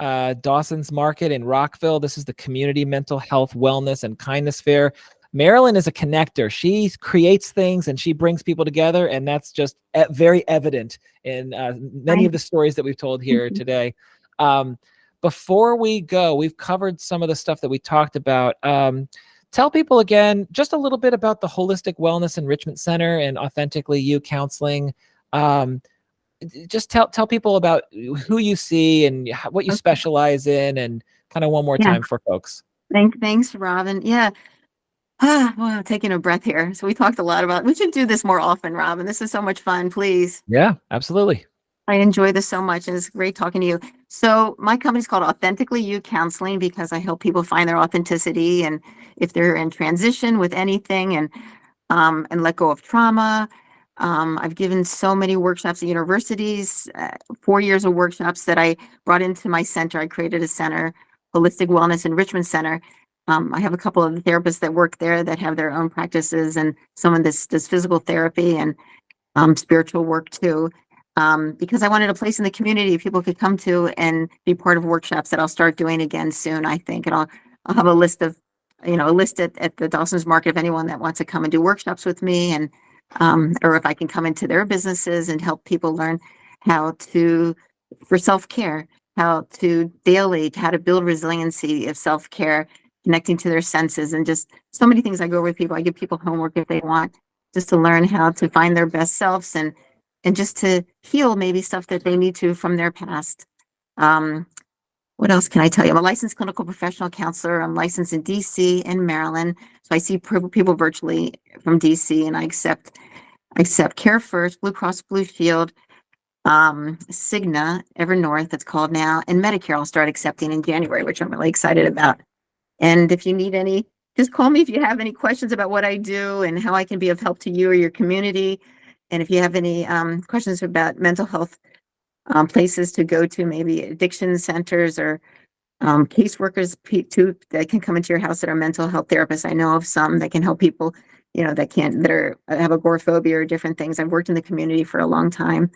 Speaker 1: Dawson's Market in Rockville. This is the Community Mental Health, Wellness, and Kindness Fair. Marilyn is a connector. She creates things and she brings people together, and that's just very evident in many
Speaker 2: I
Speaker 1: of the stories that we've told
Speaker 2: thank
Speaker 1: here
Speaker 2: you.
Speaker 1: today. Before we go, we've covered some of the stuff that we talked about. Tell people again just a little bit about the Holistic Wellness Enrichment Center and Authentically You Counseling. Um, just tell people about who you see and what you
Speaker 2: Okay.
Speaker 1: specialize in, and kind of one more
Speaker 2: Yeah.
Speaker 1: time for folks.
Speaker 2: Thanks, Robin. Yeah. Well, taking a breath here. So we talked a lot about, we should do this more often, Robin. This is so much fun. Please.
Speaker 1: Yeah, absolutely.
Speaker 2: I enjoy this so much, and it's great talking to you. So my company's called Authentically You Counseling because I help people find their authenticity, and if they're in transition with anything, and let go of trauma. I've given so many workshops at universities, 4 years of workshops that I brought into my center. I created a center, Holistic Wellness Enrichment Center. I have a couple of therapists that work there that have their own practices, and someone that does physical therapy and spiritual work too. Because I wanted a place in the community people could come to and be part of workshops that I'll start doing again soon, I think. And I'll have a list of, a list at the Dawson's Market of anyone that wants to come and do workshops with me, and or if I can come into their businesses and help people learn how to, for self-care, how to build resiliency of self-care, connecting to their senses, and just so many things I go over with people. I give people homework if they want, just to learn how to find their best selves, and just to heal maybe stuff that they need to from their past. Um, what else can I tell you? I'm a licensed clinical professional counselor. I'm licensed in DC and Maryland. So I see people virtually from DC, and I accept Care First, Blue Cross Blue Shield, Cigna, Evernorth, it's called now, and Medicare I'll start accepting in January, which I'm really excited about. And if you need any, just call me if you have any questions about what I do and how I can be of help to you or your community. And if you have any questions about mental health places to go to, maybe addiction centers or caseworkers too, that can come into your house that are mental health therapists. I know of some that can help people, that have agoraphobia or different things. I've worked in the community for a long time,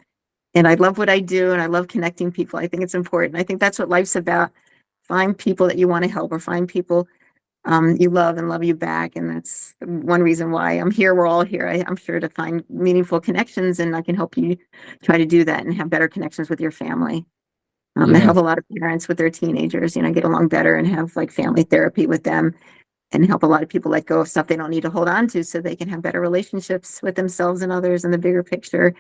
Speaker 2: and I love what I do, and I love connecting people. I think it's important. I think that's what life's about. Find people that you want to help, or find people you love and love you back. And that's one reason why I'm here. We're all here. I'm sure to find meaningful connections, and I can help you try to do that and have better connections with your family. I
Speaker 1: Yeah.
Speaker 2: help a lot of parents with their teenagers, get along better and have like family therapy with them, and help a lot of people let go of stuff they don't need to hold on to so they can have better relationships with themselves and others in the bigger picture.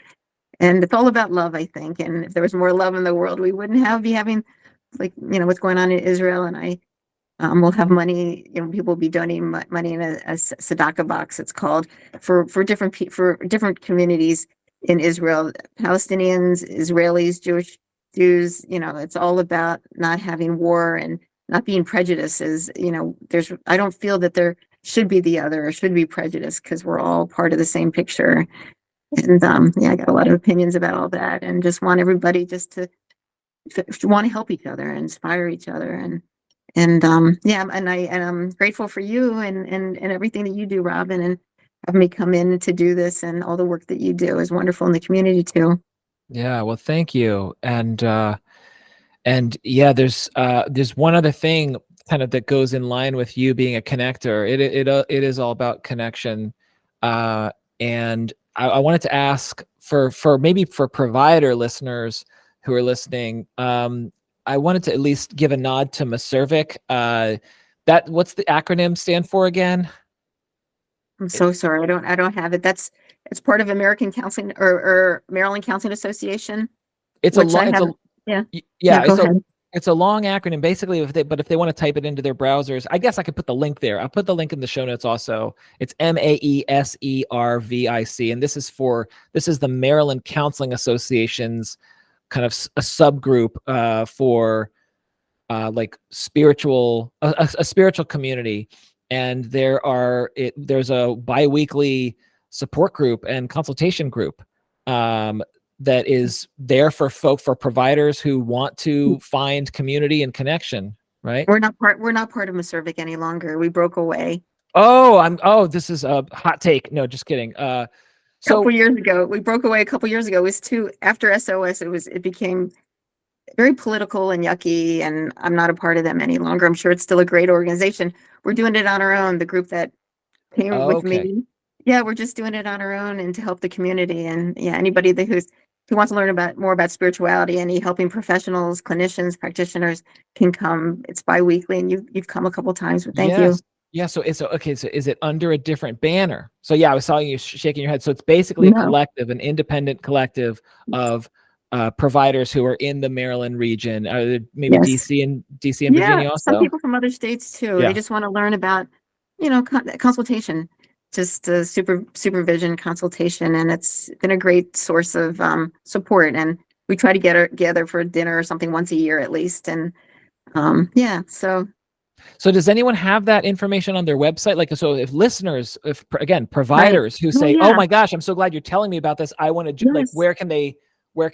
Speaker 2: And it's all about love, I think. And if there was more love in the world, we wouldn't be having like, what's going on in Israel. And we'll have money, people will be donating money in a Tzedakah Box, it's called, for different communities in Israel, Palestinians, Israelis, Jews. It's all about not having war and not being prejudices. I don't feel that there should be the other or should be prejudice, because we're all part of the same picture. And yeah, I got a lot of opinions about all that, and just want everybody just to want to help each other and inspire each other. And yeah, and I'm grateful for you and everything that you do, Robin, and having me come in to do this, and all the work that you do is wonderful in the community too.
Speaker 1: Yeah, well, thank you. And yeah, there's one other thing kind of that goes in line with you being a connector. It is all about connection. And I wanted to ask for maybe for provider listeners who are listening, I wanted to at least give a nod to Maservic. What's the acronym stand for again?
Speaker 2: I'm so sorry. I don't have it. It's part of American Counseling or Maryland Counseling Association,
Speaker 1: It's a
Speaker 2: which
Speaker 1: lot.
Speaker 2: I have. Yeah. Yeah,
Speaker 1: Yeah,
Speaker 2: go ahead.
Speaker 1: it's a long acronym basically. If they want to type it into their browsers, I guess I could put the link there. I'll put the link in the show notes also. It's MAESERVIC, and this is the Maryland Counseling Association's kind of a subgroup for like a spiritual community. And there's a biweekly support group and consultation group that is there for providers who want to find community and connection. right?
Speaker 2: We're not part of Maservic any longer. We broke away.
Speaker 1: This is a hot take. No, just kidding.
Speaker 2: Couple
Speaker 1: So,
Speaker 2: years ago. We broke away a couple years ago. It was after SOS, it became very political and yucky, and I'm not a part of them any longer. I'm sure it's still a great organization. We're doing it on our own. The group that came with
Speaker 1: okay.
Speaker 2: me. Yeah, we're just doing it on our own and to help the community. And yeah, anybody who wants to learn more about spirituality, any helping professionals, clinicians, practitioners can come. It's bi-weekly, and you've come a couple times, but thank you.
Speaker 1: Yes. Yeah. So it's okay. So is it under a different banner? So yeah, I was saw you shaking your head. So it's basically a
Speaker 2: No.
Speaker 1: collective, an independent collective of providers who are in the Maryland region, maybe
Speaker 2: Yes.
Speaker 1: DC and
Speaker 2: Yeah,
Speaker 1: Virginia
Speaker 2: some
Speaker 1: also.
Speaker 2: people from other states too.
Speaker 1: Yeah.
Speaker 2: They just want to learn about, consultation, just supervision consultation, and it's been a great source of support. And we try to get together for dinner or something once a year at least. And yeah, so
Speaker 1: So does anyone have that information on their website? Like, so if listeners, again,
Speaker 2: right.
Speaker 1: providers who
Speaker 2: Oh
Speaker 1: say, "Oh
Speaker 2: yeah,
Speaker 1: my gosh, I'm so glad you're telling me about this. I want to do," like,
Speaker 2: yes.
Speaker 1: where can they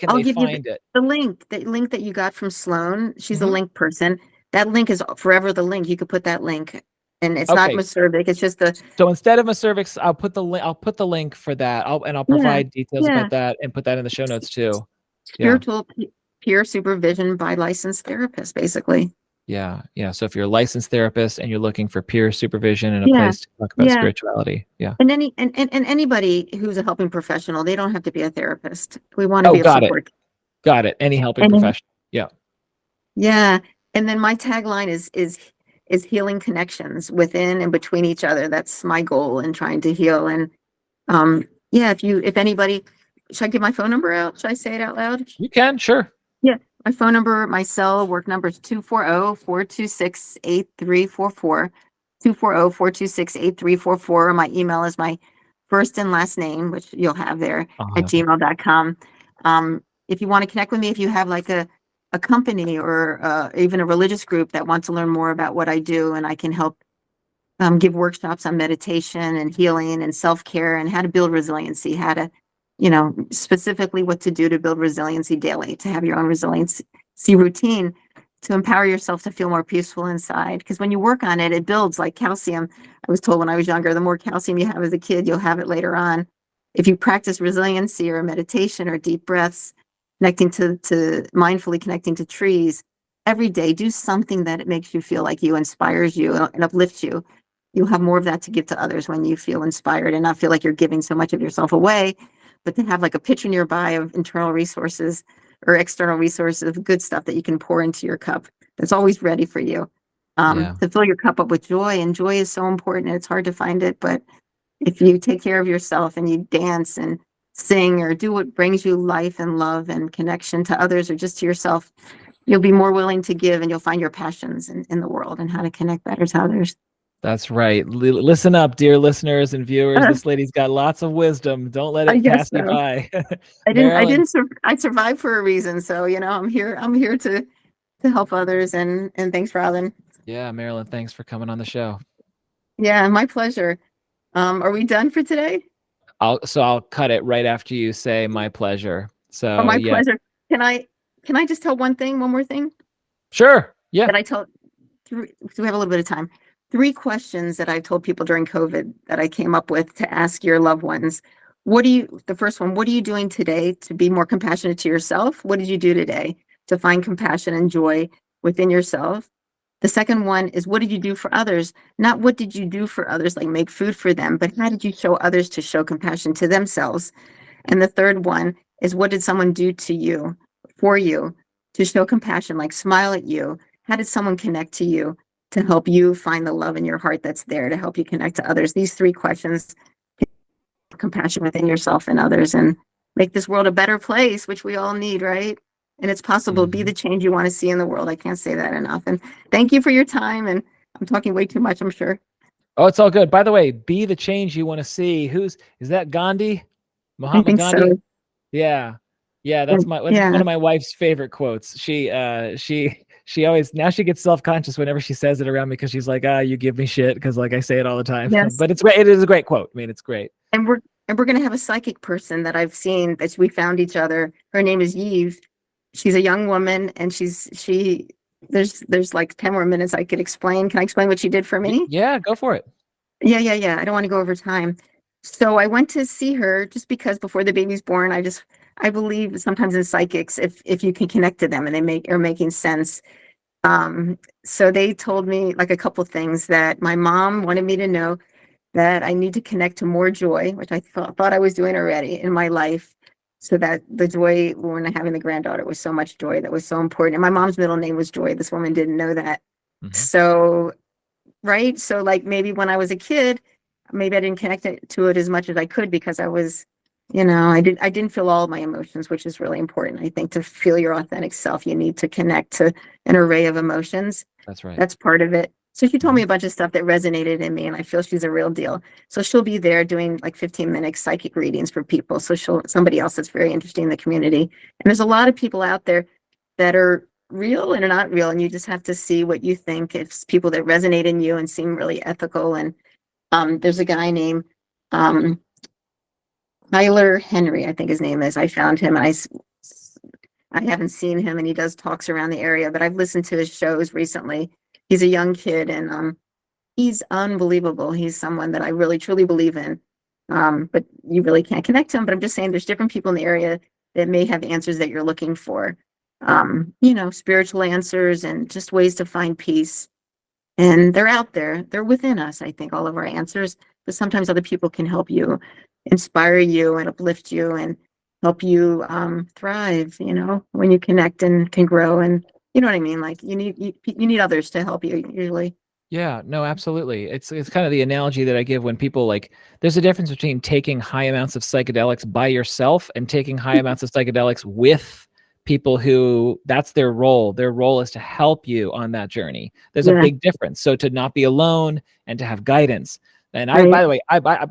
Speaker 2: I'll give you
Speaker 1: find it?
Speaker 2: the link that you got from Sloan. She's a
Speaker 1: Mhm.
Speaker 2: link person. That link is forever the link. You could put that link, and it's not
Speaker 1: Okay.
Speaker 2: Maservic. It's just the
Speaker 1: So instead of a cervix, I'll put the link. I'll put the link for that. I'll
Speaker 2: yeah,
Speaker 1: provide details
Speaker 2: yeah.
Speaker 1: about that and put that in the show notes too. Yeah.
Speaker 2: Spiritual peer supervision by licensed therapists, basically.
Speaker 1: Yeah. Yeah. So if you're a licensed therapist and you're looking for peer supervision and a
Speaker 2: Yeah,
Speaker 1: place to talk about
Speaker 2: yeah.
Speaker 1: spirituality. Yeah.
Speaker 2: And anybody who's a helping professional, they don't have to be a therapist. We want to
Speaker 1: Oh,
Speaker 2: be of
Speaker 1: got it.
Speaker 2: support.
Speaker 1: Got it. Any helping
Speaker 2: And
Speaker 1: professional. Yeah.
Speaker 2: yeah, and then my tagline is healing connections within and between each other. That's my goal in trying to heal. And yeah, if anybody, should I give my phone number out? Should I say it out loud?
Speaker 1: You can, sure.
Speaker 2: Yeah, my phone number, my cell work number is 240-426-8344. 240-426-8344. My email is my first and last name, which you'll have there at gmail.com. If you want to connect with me, if you have like a company or even a religious group that wants to learn more about what I do, and I can help give workshops on meditation and healing and self-care and how to build resiliency, how to, specifically what to do to build resiliency daily, to have your own resiliency routine, to empower yourself to feel more peaceful inside. Because when you work on it, it builds like calcium. I was told when I was younger, the more calcium you have as a kid, you'll have it later on. If you practice resiliency or meditation or deep breaths, connecting to mindfully connecting to trees every day, do something that it makes you feel like you, inspires you and uplifts you. You'll have more of that to give to others when you feel inspired and not feel like you're giving so much of yourself away, but to have like a pitcher nearby of internal resources or external resources of good stuff that you can pour into your cup that's always ready for you.
Speaker 1: Yeah.
Speaker 2: To fill your cup up with joy. And joy is so important, and it's hard to find it, but if you take care of yourself and you dance and sing or do what brings you life and love and connection to others or just to yourself, you'll be more willing to give, and you'll find your passions in the world and how to connect better to others.
Speaker 1: That's right. Listen up, dear listeners and viewers. This lady's got lots of wisdom. Don't let
Speaker 2: I
Speaker 1: it
Speaker 2: guess
Speaker 1: pass you
Speaker 2: so.
Speaker 1: by.
Speaker 2: I
Speaker 1: Marilyn.
Speaker 2: survived for a reason. So, I'm here to help others, and thanks, Robin.
Speaker 1: Yeah, Marilyn, thanks for coming on the show.
Speaker 2: Yeah, my pleasure. Are we done for today?
Speaker 1: I'll cut it right after you say my pleasure. So
Speaker 2: My
Speaker 1: yeah.
Speaker 2: pleasure. Can I just tell one more thing?
Speaker 1: Sure. Yeah.
Speaker 2: That I told three, so we have a little bit of time. 3 questions that I told people during COVID that I came up with to ask your loved ones. The first one, what are you doing today to be more compassionate to yourself? What did you do today to find compassion and joy within yourself? The second one is, what did you do for others? Not what did you do for others, like make food for them, but how did you show others to show compassion to themselves? And the third one is, what did someone do to you, for you, to show compassion, like smile at you? How did someone connect to you to help you find the love in your heart that's there to help you connect to others? These 3 questions, compassion within yourself and others, and make this world a better place, which we all need, right? And it's possible to be the change you want to see in the world. I can't say that enough. And thank you for your time. And I'm talking way too much, I'm sure.
Speaker 1: Oh, it's all good. By the way, be the change you want to see. Is that Gandhi?
Speaker 2: I
Speaker 1: Mahatma
Speaker 2: think
Speaker 1: Gandhi?
Speaker 2: so.
Speaker 1: Yeah. Yeah, that's one of my wife's favorite quotes. She always, now she gets self-conscious whenever she says it around me, because she's like, you give me shit because like I say it all the time.
Speaker 2: Yes.
Speaker 1: But it's great. It is a great quote. I mean, it's great.
Speaker 2: And we're going to have a psychic person that I've seen, that we found each other. Her name is Yves. She's a young woman, and she there's like 10 more minutes I could explain. Can I explain what she did for me?
Speaker 1: Yeah, go for it.
Speaker 2: Yeah. I don't want to go over time. So I went to see her just because before the baby's born, I believe sometimes in psychics, if you can connect to them and are making sense. So they told me like a couple things that my mom wanted me to know, that I need to connect to more joy, which I thought I was doing already in my life. So that the joy when having the granddaughter was so much joy, that was so important. And my mom's middle name was Joy. This woman didn't know that.
Speaker 1: Mhm.
Speaker 2: So, right. So like maybe when I was a kid, maybe I didn't connect to it as much as I could because I was, I didn't feel all of my emotions, which is really important. I think to feel your authentic self, you need to connect to an array of emotions.
Speaker 1: That's right.
Speaker 2: That's part of it. So she told
Speaker 1: Mhm.
Speaker 2: me a bunch of stuff that resonated in me, and I feel she's a real deal. So she'll be there doing like 15-minute psychic readings for people. So somebody else that's very interesting in the community. And there's a lot of people out there that are real and are not real, and you just have to see what you think. It's people that resonate in you and seem really ethical. And there's a guy named Tyler Henry, I think his name is. I found him. I haven't seen him, and he does talks around the area, but I've listened to his shows recently. He's a young kid, and he's unbelievable. He's someone that I really truly believe in. But you really can't connect to him. But I'm just saying there's different people in the area that may have answers that you're looking for. Spiritual answers and just ways to find peace. And they're out there. They're within us, I think, all of our answers. But sometimes other people can help you, inspire you, and uplift you, and help you thrive, when you connect and can grow. And you know what I mean? Like you need others to help you usually.
Speaker 1: Yeah, no, absolutely. It's kind of the analogy that I give when people like there's a difference between taking high amounts of psychedelics by yourself and taking high amounts of psychedelics with people who that's their role. Their role is to help you on that journey. There's a
Speaker 2: Yeah,
Speaker 1: big difference. So to not be alone and to have guidance. And I,
Speaker 2: right,
Speaker 1: by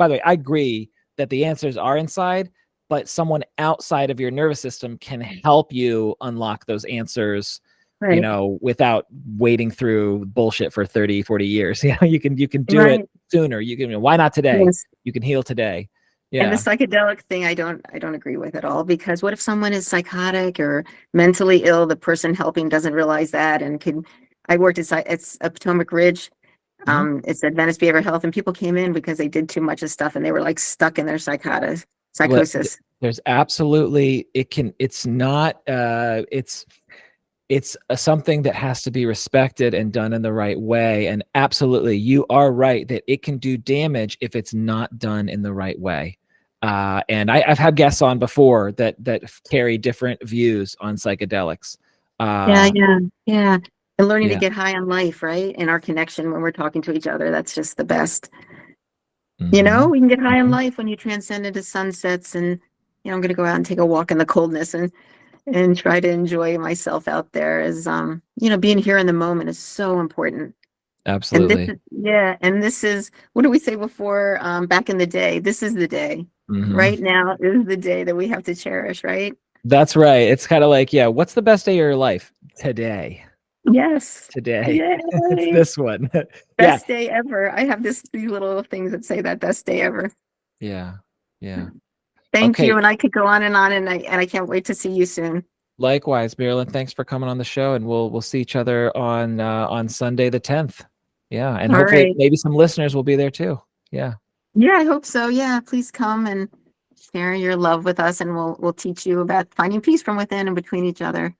Speaker 1: the way, I agree that the answers are inside, but someone outside of your nervous system can help you unlock those answers
Speaker 2: right,
Speaker 1: without wading through bullshit for 30, 40 years. You can do it
Speaker 2: right.
Speaker 1: sooner. Why not today?
Speaker 2: Yes.
Speaker 1: You can heal today.
Speaker 2: And the
Speaker 1: Yeah.
Speaker 2: psychedelic thing, I don't agree with at all, because what if someone is psychotic or mentally ill, the person helping doesn't realize that and I worked it's a Potomac Ridge.
Speaker 1: Mhm.
Speaker 2: It's Advanced Behavioral Health, and people came in because they did too much of stuff and they were like stuck in their
Speaker 1: Well,
Speaker 2: psychosis.
Speaker 1: there's absolutely, it's not, it's something that has to be respected and done in the right way. And absolutely, you are right that it can do damage if it's not done in the right way. And I've had guests on before that carry different views on psychedelics.
Speaker 2: Yeah,
Speaker 1: Uh,
Speaker 2: yeah. And learning to
Speaker 1: yeah.
Speaker 2: get high on life, right? And our connection when we're talking to each other, that's just the best.
Speaker 1: Hmm.
Speaker 2: We can get high on
Speaker 1: Hmm.
Speaker 2: life when you transcend into sunsets, and I'm going to go out and take a walk in the coldness and try to enjoy myself out there. As being here in the moment is so important. And
Speaker 1: Absolutely.
Speaker 2: this is, what did we say before? Back in the day, this is the day.
Speaker 1: Hmm.
Speaker 2: Right now is the day that we have to cherish, right?
Speaker 1: That's right. It's kind of like, yeah, what's the best day of your life? Today.
Speaker 2: Yes.
Speaker 1: Today. It's
Speaker 2: Yay.
Speaker 1: this one. Yeah.
Speaker 2: Best day ever. I have these little things that say that best day ever.
Speaker 1: Yeah. Yeah.
Speaker 2: Thank
Speaker 1: Okay.
Speaker 2: you. And I could go on, and I can't wait to see you soon.
Speaker 1: Likewise, Marilyn, thanks for coming on the show, and we'll see each other on Sunday the 10th. Yeah, and
Speaker 2: All
Speaker 1: hopefully
Speaker 2: right.
Speaker 1: maybe some listeners will be there too. Yeah.
Speaker 2: Yeah, I hope so. Yeah, please come and share your love with us, and we'll teach you about finding peace from within and between each other.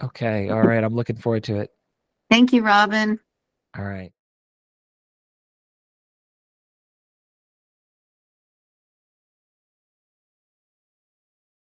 Speaker 1: Okay. All right. I'm looking forward to it.
Speaker 2: Thank you, Robin.
Speaker 1: All right.